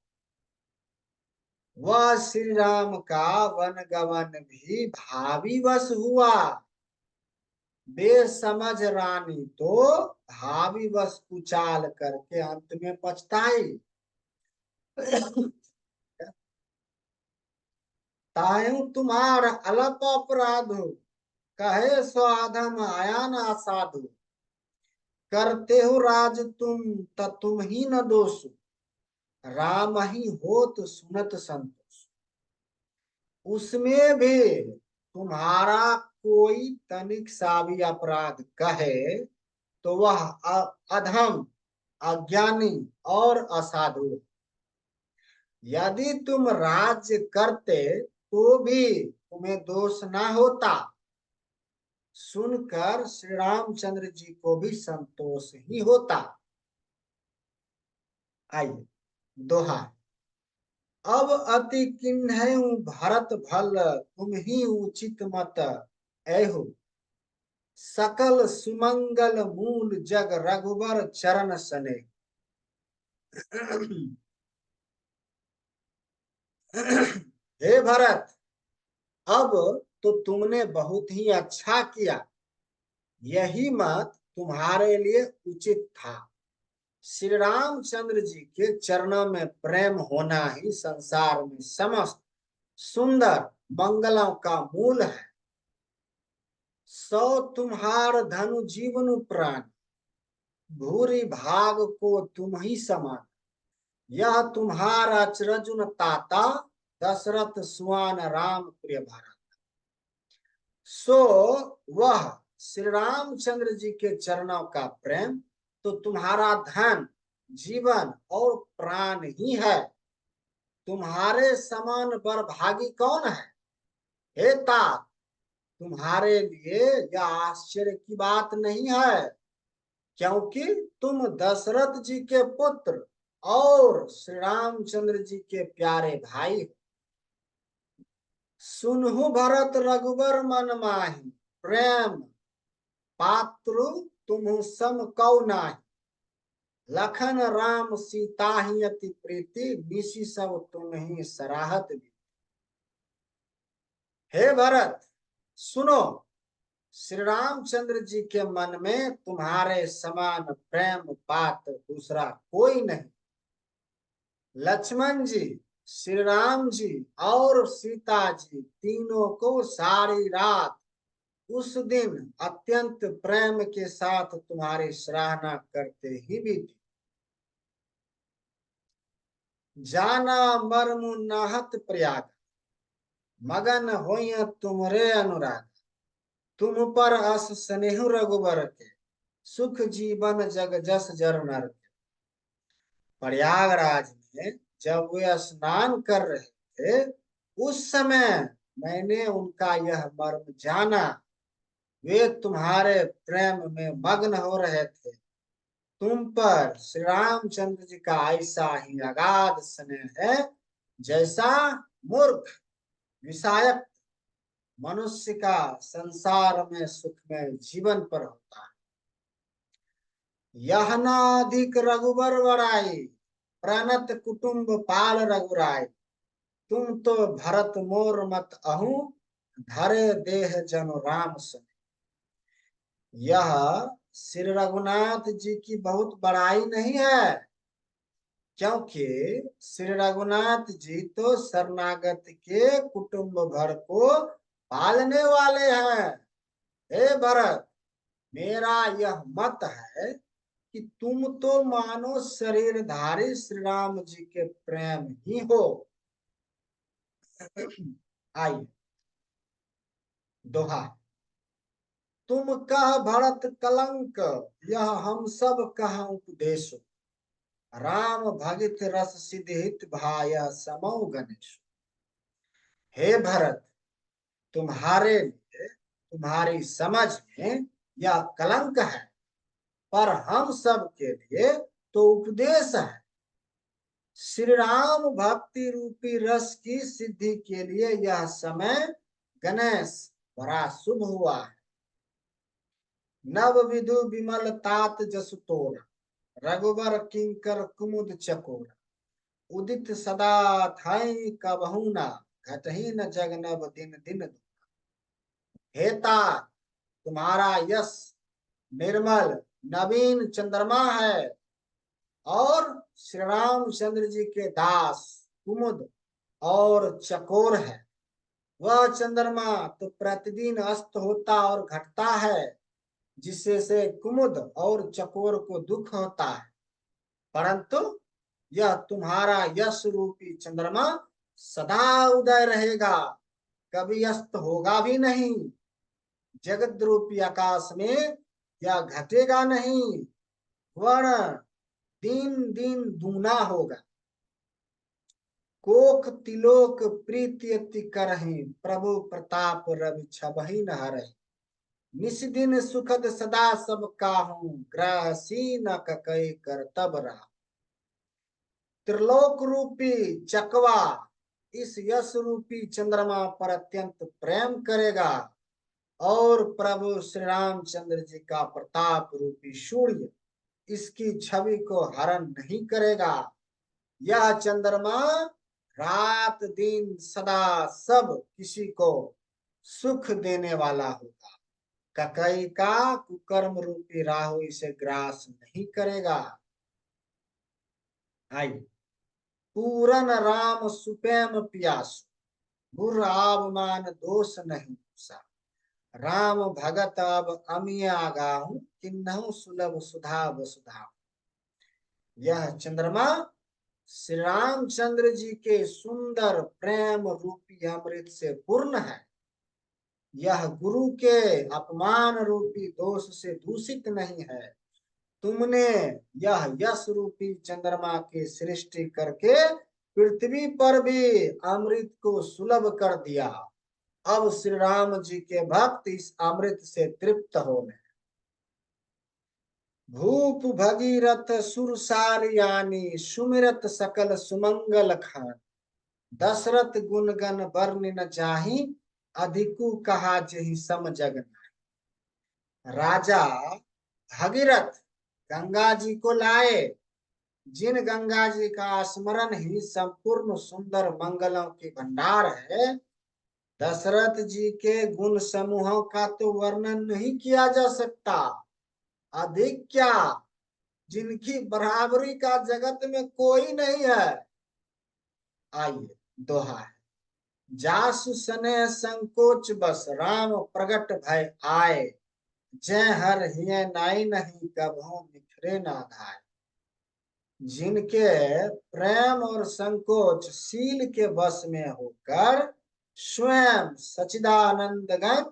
वह श्री राम का वनगवन भी भावी वश हुआ। बेसमझ रानी तो भावी वश कुचाल करके अंत में पछताई। तायु तुम्हार अलप अपराध हो, कहे सो अधम आया न असाधु। करते हो राज तुम तुम ही न दोष, राम ही हो तो सुनत संतोष। उसमें भी तुम्हारा कोई तनिक सा भी अपराध कहे तो वह अधम, अज्ञानी और असाधु। यदि तुम राज्य करते तो भी तुम्हें दोष ना होता। सुनकर श्री रामचंद्र जी को भी संतोष ही होता। आइए दोहा, अब अति किन्हैं भरत भल, तुम ही उचित मत ऐहु। सकल सुमंगल मूल जग रघुबर चरण सने। हे भरत, अब तो तुमने बहुत ही अच्छा किया, यही मत तुम्हारे लिए उचित था। श्री रामचंद्र जी के चरणों में प्रेम होना ही संसार में समस्त सुंदर मंगलों का मूल है। सो तुम्हार धनु जीवन प्राण, भूरी भाग को तुम ही समान। यह तुम्हारा अचरजुन ताता, दशरथ सुआन राम प्रिय भरत। सो वह श्री रामचंद्र जी के चरणों का प्रेम तो तुम्हारा धन, जीवन और प्राण ही है। तुम्हारे समान बड़भागी कौन है। हे तात, तुम्हारे लिए यह आश्चर्य की बात नहीं है, क्योंकि तुम दशरथ जी के पुत्र और श्री रामचंद्र जी के प्यारे भाई हो। सुनहु भरत रघुबर मन माहि, प्रेम पात्रु तुम्हु सम कौ नाही। लखन राम सीता ही अति प्रीति, निशि सब तुम्हि सराहत भी। हे भरत सुनो, श्री रामचंद्र जी के मन में तुम्हारे समान प्रेम पात्र दूसरा कोई नहीं। लक्ष्मण जी, श्री राम जी और सीता जी तीनों को सारी रात उस दिन अत्यंत प्रेम के साथ तुम्हारी सराहना करते ही बीती। जाना मर्मु नाहत प्रयाग, मगन होय तुमरे अनुराग। तुम पर अस स्नेह रघुबर के, सुख जीवन जग जस जर नर के। प्रयागराज में जब वे स्नान कर रहे थे, उस समय मैंने उनका यह मर्म जाना। वे तुम्हारे प्रेम में मग्न हो रहे थे। तुम पर श्री रामचंद्र जी का ऐसा ही अगाध स्नेह है, जैसा मूर्ख विषायक मनुष्य का संसार में सुख में जीवन पर होता है। यह न अधिक रघुबर बड़ाई, प्रणत कुटुंब पाल रघुराई। तुम तो भरत मोर मत अहू, धरे देह जन राम सन। यह श्री रघुनाथ जी की बहुत बड़ाई नहीं है, क्योंकि श्री रघुनाथ जी तो शरणागत के कुटुंब भर को पालने वाले हैं। हे भरत, मेरा यह मत है कि तुम तो मानो शरीरधारी श्री राम जी के प्रेम ही हो। आइए दोहा। तुम कह भरत कलंक, यह हम सब कह उपदेश। राम भगित रस सिद्धित भाय समौ गणेश। हे भरत, तुम्हारे लिए तुम्हारी समझ में यह कलंक है, पर हम सब के लिए तो उपदेश है। श्री राम भक्ति रूपी रस की सिद्धि के लिए यह समय गणेश बड़ा शुभ हुआ है। नव विधु विमल तात जसु तोरा, रघुबर किंकर कुमुद चकोरा। उदित सदा थाई कबहू ना, घटही न जग नव दिन दिन। हेता, तुम्हारा यश निर्मल नवीन चंद्रमा है, और श्री रामचंद्र जी के दास कुमुद और चकोर है। वह चंद्रमा तो प्रतिदिन अस्त होता और घटता है, जिससे से कुमुद और चकोर को दुख होता है। परंतु यह तुम्हारा यश रूपी चंद्रमा सदा उदय रहेगा, कभी अस्त होगा भी नहीं। जगत रूपी आकाश में यह घटेगा नहीं, वर्ण दिन दिन दूना होगा। कोख तिलोक प्रीति अति करहि, प्रभु प्रताप रवि छबहि न हरहि। निस दिन सुखद सदा सब काहू, ग्रह सीन ककई कर तब रहा। त्रिलोक रूपी चकवा इस यश रूपी चंद्रमा पर अत्यंत प्रेम करेगा, और प्रभु श्री रामचंद्र जी का प्रताप रूपी सूर्य इसकी छवि को हरण नहीं करेगा। यह चंद्रमा रात दिन सदा सब किसी को सुख देने वाला होगा। ककई का कुकर्म रूपी राहु इसे ग्रास नहीं करेगा। आइए। पूरन राम सुप्रेम प्यास, गुर आवमान दोष नहीं सा। राम भगत अब अमिय आगाहू, किन्हु सुलभ सुधा वसुधा। यह चंद्रमा श्री रामचंद्र जी के सुंदर प्रेम रूपी अमृत से पूर्ण है। यह गुरु के अपमान रूपी दोष से दूषित नहीं है। तुमने यह यश रूपी चंद्रमा की सृष्टि करके पृथ्वी पर भी अमृत को सुलभ कर दिया। अब श्री राम जी के भक्त इस अमृत से तृप्त हो गए। भूप भगीरथ सुरसारियानी, सुमिरत सकल सुमंगल खान। दशरथ गुणगन बरन न जाहि, अधिकु कहा जेहि सम जग नाहि। राजा भगीरथ गंगा जी को लाए, जिन गंगा जी का स्मरण ही संपूर्ण सुंदर मंगलों की भंडार है। दशरथ जी के गुण समूहों का तो वर्णन नहीं किया जा सकता, अधिक क्या, जिनकी बराबरी का जगत में कोई नहीं है। आइए दोहा है। जासु सने संकोच बस, राम प्रगट भय आए। जय हर हिय नाई नहीं, कभों बिखरे ना धाय। जिनके प्रेम और संकोच शील के वश में होकर स्वयं सच्चिदानंद घन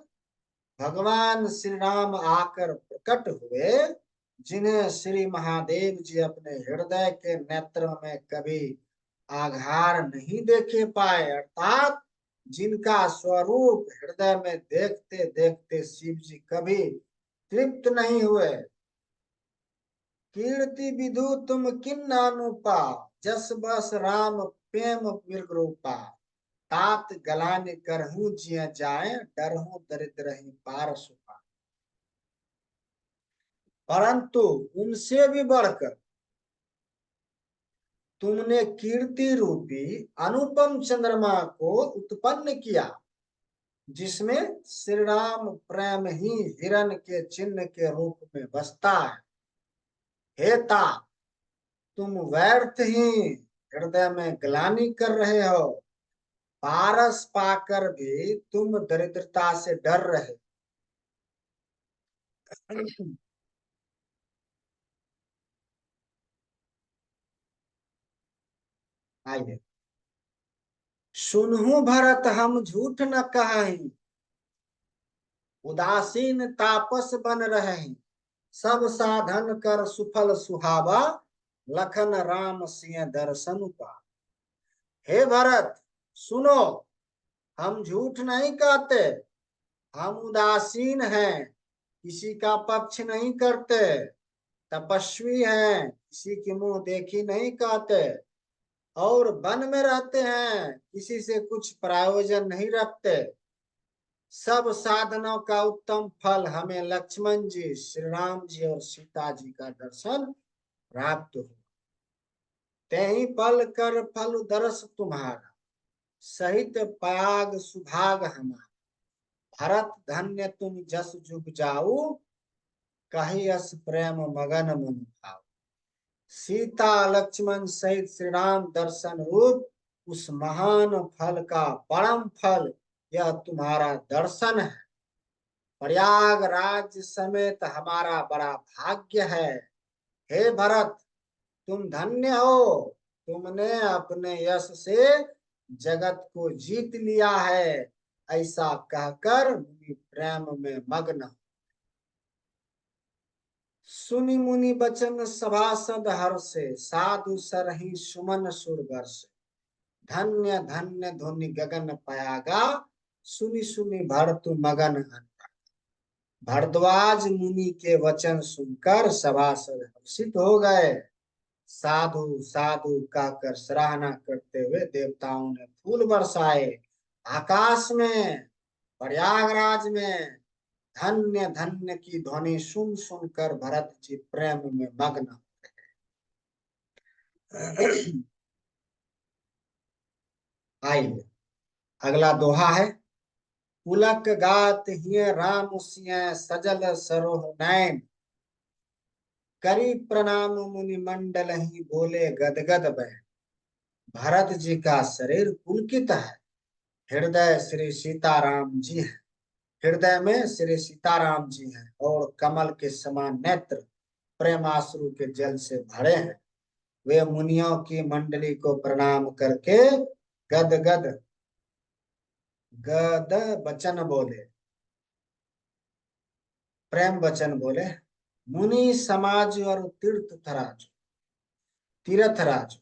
भगवान श्री राम आकर प्रकट हुए, जिन्हें श्री महादेव जी अपने हृदय के नेत्र में कभी आघार नहीं देखे पाए, अर्थात जिनका स्वरूप हृदय में देखते देखते शिव जी कभी तृप्त नहीं हुए। कीर्ति विधु तुम किन अनुपा, जस बस राम प्रेम मृग रूपा। तात गलाने करहूं जिय जाए, डरहूं दरिद्र ही पार सुपा। परंतु उनसे भी बढ़कर तुमने कीर्ति रूपी अनुपम चंद्रमा को उत्पन्न किया, जिसमें श्री राम प्रेम ही हिरण के चिन्ह के रूप में बसता है। हे तात, तुम व्यर्थ ही हृदय में ग्लानि कर रहे हो, पारस पाकर भी तुम दरिद्रता से डर रहे। आइए, सुनहु भरत हम झूठ न कहीं, उदासीन तापस बन रहे। सब साधन कर सुफल सुहावा, लखन राम सिंह दर्शन पा। हे भरत सुनो, हम झूठ नहीं कहते, हम उदासीन हैं, किसी का पक्ष नहीं करते, तपस्वी हैं, किसी की मुंह देखी नहीं कहते, और वन में रहते हैं, किसी से कुछ प्रयोजन नहीं रखते। सब साधनों का उत्तम फल हमें लक्ष्मण जी, श्री राम जी और सीता जी का दर्शन प्राप्त हो। तेहि पल कर फल दरस तुम्हारा, सहित पयाग सुभाग हमारा। भरत धन्य तुम जस जुग जाऊ, कही अस प्रेम मगन मन भाव। सीता लक्ष्मण सहित श्री राम दर्शन रूप उस महान फल का परम फल यह तुम्हारा दर्शन है। प्रयागराज समेत हमारा बड़ा भाग्य है। हे भरत, तुम धन्य हो, तुमने अपने यश से जगत को जीत लिया है। ऐसा कहकर मुनि प्रेम में मग्न। सुनि मुनि बचन सभासद हर्षे, साधु सरहि सुमन सुर बरसे। धन्य धन्य धुनि गगन पयागा, सुनि सुनि भरतु मगन अन। भरद्वाज मुनि के वचन सुनकर सभासद हर्षित हो गए। साधु साधु कहकर सराहना करते हुए देवताओं ने फूल बरसाए। आकाश में, प्रयागराज में धन्य धन्य की ध्वनि सुन सुनकर भरत जी प्रेम में मग्न। आइए, अगला दोहा है। पुलक गात हिय राम सिय, सजल सरोह नैन। करी प्रणाम मुनि मंडल ही, बोले गदगद बैन। भरत जी का शरीर पुलकित है, हृदय श्री सीताराम जी है, हृदय में श्री सीताराम जी हैं, और कमल के समान नेत्र प्रेमाश्रु के जल से भरे हैं। वे मुनियों की मंडली को प्रणाम करके गदगद गद वचन बोले, प्रेम वचन बोले। मुनि समाज और तीर्थ राज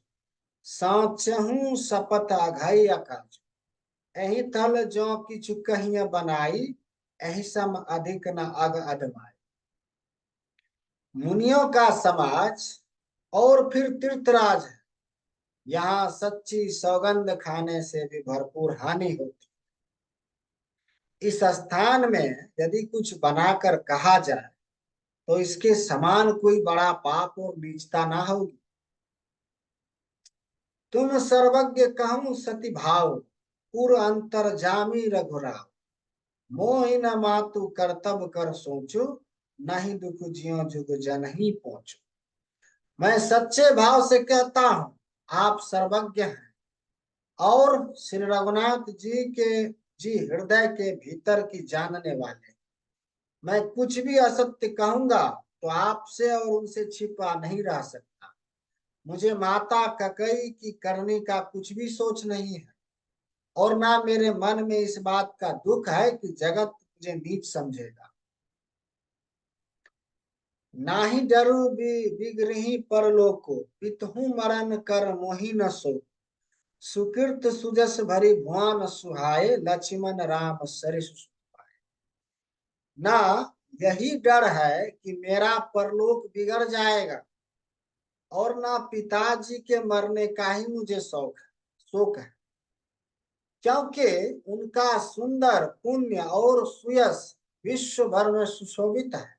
साचहु सपत अघाई अकाज। एहि तल जो किछु कहिय बनाई, एहि सम अधिक न अग अदमाई। मुनियों का समाज और फिर तीर्थराज है, यहाँ सच्ची सौगंध खाने से भी भरपूर हानि होती। इस स्थान में यदि कुछ बनाकर कहा जाए तो इसके समान कोई बड़ा पाप और नीचता ना होगी। तुम सर्वज्ञ कहूं सती भाव, पुर अंतर जामी रघुराव। मोहि न मातु करतब कर सोचो, नहीं दुख जियो जुग जन ही पहुंचो। मैं सच्चे भाव से कहता हूं, आप सर्वज्ञ हैं और श्री रघुनाथ जी हृदय के भीतर की जानने वाले। मैं कुछ भी असत्य कहूंगा तो आपसे और उनसे छिपा नहीं रह सकता। मुझे माता ककई की करने का कुछ भी सोच नहीं है और ना मेरे मन में इस बात का दुख है कि जगत मुझे नीच समझेगा। ना ही डरू बिगरही परलोको, पितहु मरण कर मोहि न सो। सुकृत सुजस भरी भुवन सुहाए, लक्ष्मण राम सरिस सुभाए। ना यही डर है कि मेरा परलोक बिगड़ जाएगा और ना पिताजी के मरने का ही मुझे शोक है, क्योंकि उनका सुंदर पुण्य और सुयश विश्व भर में सुशोभित है।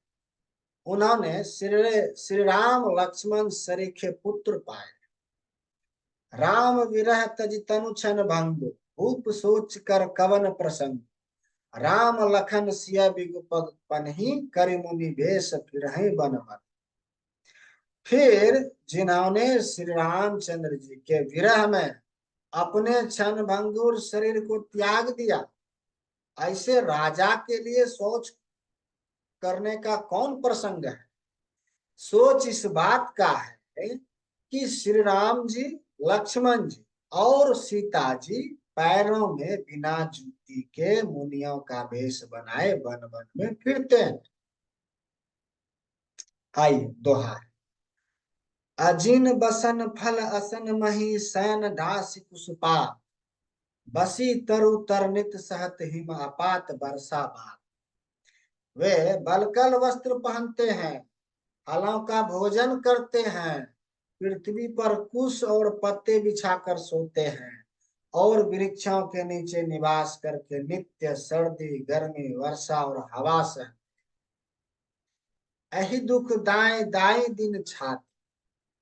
उन्होंने श्री राम लक्ष्मण सरीखे पुत्र पाए। राम विरह तज तनु छन भंगु, भूप सोच कर कवन प्रसंग। राम लखन सिया बिगुपद पनहि, करि मुनि भेष फिरहि बन बन। फिर जिन्होंने श्री रामचंद्र जी के विरह में अपने क्षण भंगुर शरीर को त्याग दिया, ऐसे राजा के लिए सोच करने का कौन प्रसंग है। सोच इस बात का है कि श्री राम जी, लक्ष्मण जी और सीता जी पैरों में बिना जूती के मुनियों का भेष बनाए वन वन में फिरते हैं। आइए दोहा। अजिन बसन फल असन मही, सैन ढास कुसुपा। बसी तरु तरनित सहत हिम, अपात बरसा बात। वे बलकल वस्त्र पहनते हैं, फलों का भोजन करते हैं, पृथ्वी पर कुश और पत्ते बिछाकर सोते हैं और वृक्षों के नीचे निवास करके नित्य सर्दी गर्मी वर्षा और हवा से यही दुख दाए दाई दिन छाती,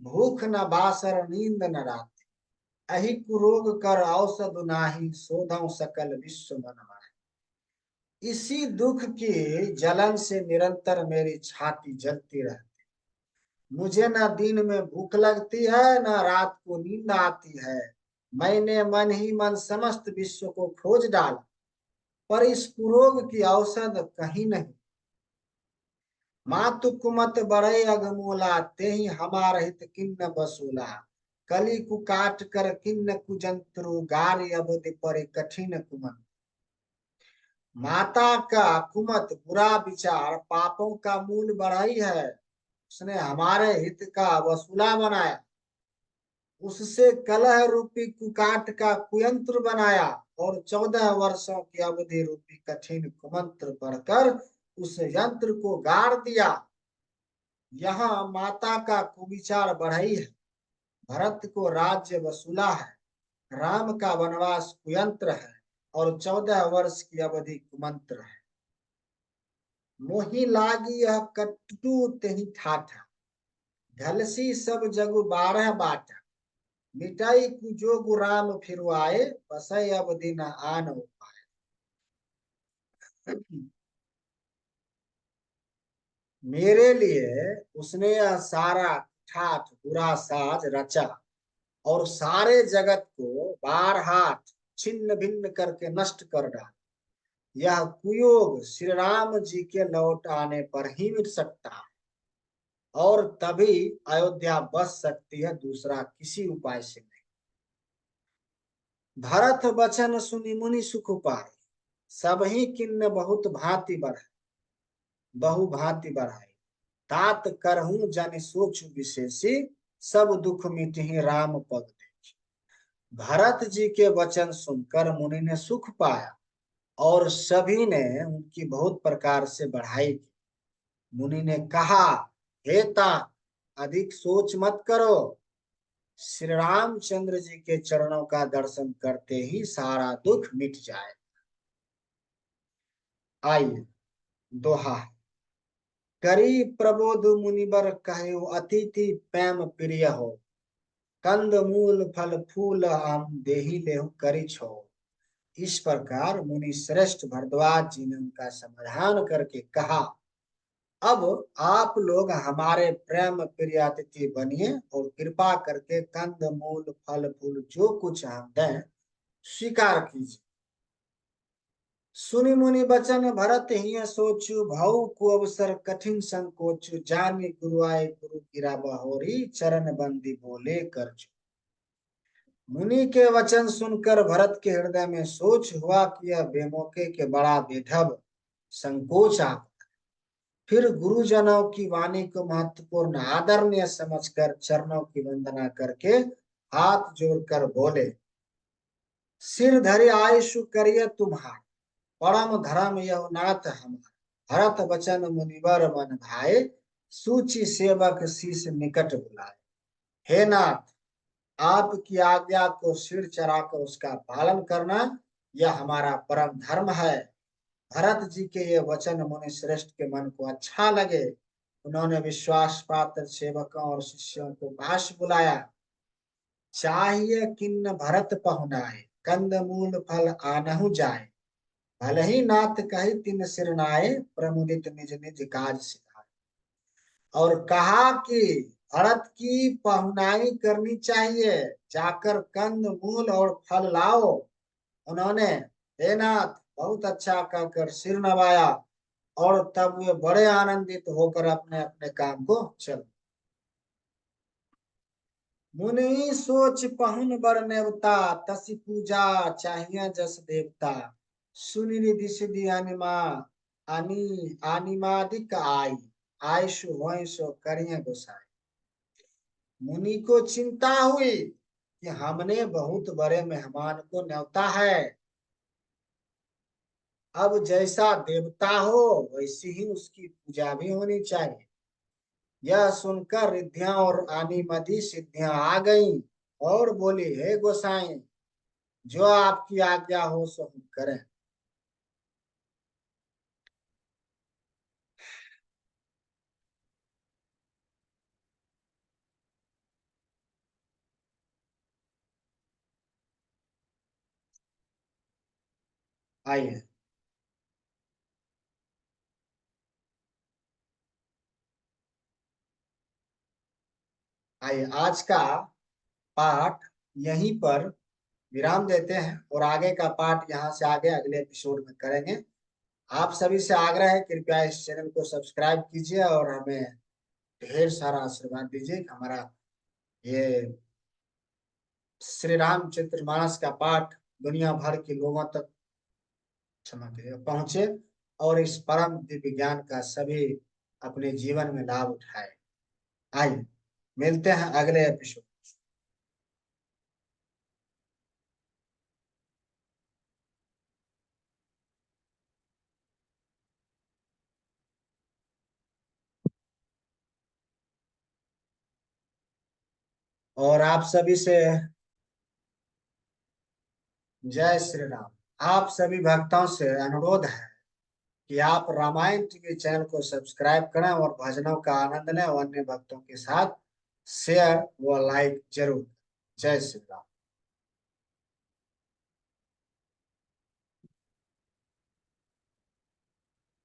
भूख न बासर नींद न रात। यही कुरोग कर औषध नाही, शोधौ सकल विश्व मन माए। इसी दुख की जलन से निरंतर मेरी छाती जलती रहती। मुझे ना दिन में भूख लगती है, ना रात को नींद आती है। मैंने मन ही मन समस्त विश्व को खोज डाला, पर इस कुरोग की औषध कहीं नहीं। मातु कुमत बड़े अगमोला, ते ही हमार हित किन्न बसूला। कली कु काट कर किन्न कुजंत्रु, गार अवधि पर कठिन कुमन। माता का कुमत बुरा विचार पापों का मूल बढ़ाई है। उसने हमारे हित का वसूला बनाया, उससे कलह रूपी कुकाट का कुयंत्र बनाया और 14 वर्षों की अवधि रूपी कठिन कुमंत्र पढ़कर उस यंत्र को गाड़ दिया। यहाँ माता का कुविचार बढ़ाई है, भरत को राज्य वसूला है, राम का वनवास कुयंत्र है और 14 वर्ष की अवधि कुमंत्र है। मोही लागी यह कटु तेहि ठाठा, ढलसी सब जगु 12 बाटा। मिटाई कुजोगु राम फिर आए, बसई अब दिन आन उपाय। मेरे लिए उसने यह सारा ठाठ बुरा साज रचा और सारे जगत को बार हाथ छिन्न भिन्न करके नष्ट कर डाला। यह कुयोग श्री राम जी के लौट आने पर ही मिट सकता है और तभी अयोध्या बस सकती है, दूसरा किसी उपाय से नहीं। भरत बचन सुनि मुनि सुख पाए, सब ही किन्न बहुत भांति बढ़ाए। बहु भांति बढ़ाए, तात करहूं जन सोच विशेषी, सब दुख मिटहि राम पग देखी। भरत जी के वचन सुनकर मुनि ने सुख पाया और सभी ने उनकी बहुत प्रकार से बढ़ाई की। मुनि ने कहा, हे तात, अधिक सोच मत करो, श्री रामचंद्र जी के चरणों का दर्शन करते ही सारा दुख मिट जाए। आइए दोहा। करी प्रबोध मुनिवर कहो अतिथि प्रेम प्रिय हो, कंद मूल फल फूल आम देहि लेहु करी छो। इस प्रकार मुनि श्रेष्ठ भरद्वाज जी ने उनका समाधान करके कहा, अब आप लोग हमारे प्रेम प्रिय अतिथि बनिए और कृपा करके कंद मूल फल फूल जो कुछ हम दें स्वीकार कीजिए। सुनि मुनि बचन भरत ही सोचु, भाऊ को अवसर कठिन संकोचु, जानि गुरु आए गुरु गिरा बहोरी, चरण बंदी बोले करजू। मुनि के वचन सुनकर भरत के हृदय में सोच हुआ कि यह बेमौके के बड़ा बेढब संकोच आ। फिर गुरुजनों की वाणी को महत्वपूर्ण आदरणीय समझकर चरणों की वंदना करके हाथ जोड़कर बोले, सिर धरि आयु करिय तुम्हार, परम धर्म यह नाथ हमार। भरत वचन मुनिवर मन भाए, सूचि सेवक शीस निकट बुलाए। हे नाथ, आपकी आज्ञा को सिर चढ़ाकर उसका पालन करना यह हमारा परम धर्म है। भरत जी के ये वचन मुनि श्रेष्ठ के मन को अच्छा लगे। उन्होंने विश्वास पात्र सेवकों और शिष्यों को पास बुलाया। चाहिए किन्न भरत पहुनाए, कंद मूल फल आनहु जाए। भले ही नाथ कही तिन सिर नाए, प्रमुदित निज निज काज सिधाए। और कहा कि भरत की पहुनाई करनी चाहिए, जाकर कंद मूल और फल लाओ। उन्होंने हे नाथ बहुत अच्छा कहकर सिर नवाया और तब वे बड़े आनंदित होकर अपने अपने काम को चल। मुनि सोच पहुन बर नेवता, तसी पूजा चाहिए जस देवता। सुनि रिधि सिद्धि अनिमा अनिमादिक आई, आयु होय सो करिय गोसाई। मुनि को चिंता हुई कि हमने बहुत बड़े मेहमान को न्योता है, अब जैसा देवता हो वैसी ही उसकी पूजा भी होनी चाहिए। यह सुनकर रिद्धियां और आनिमदी सिद्धियां आ गईं और बोली, हे गोसाई, जो आपकी आज्ञा हो सो हम करें। आइए आइए आज का पाठ यहीं पर विराम देते हैं और आगे का पाठ यहाँ से आगे अगले एपिसोड में करेंगे। आप सभी से आग्रह है, कृपया इस चैनल को सब्सक्राइब कीजिए और हमें ढेर सारा आशीर्वाद दीजिए। हमारा ये श्री रामचरितमानस का पाठ दुनिया भर के लोगों तक पहुंचे और इस परम दिव्य ज्ञान का सभी अपने जीवन में लाभ उठाए। आइए मिलते हैं अगले एपिसोड। और आप सभी से जय श्री राम। आप सभी भक्तों से अनुरोध है कि आप रामायण टीवी चैनल को सब्सक्राइब करें और भजनों का आनंद लें और अन्य भक्तों के साथ शेयर व लाइक जरूर। जय श्री राम।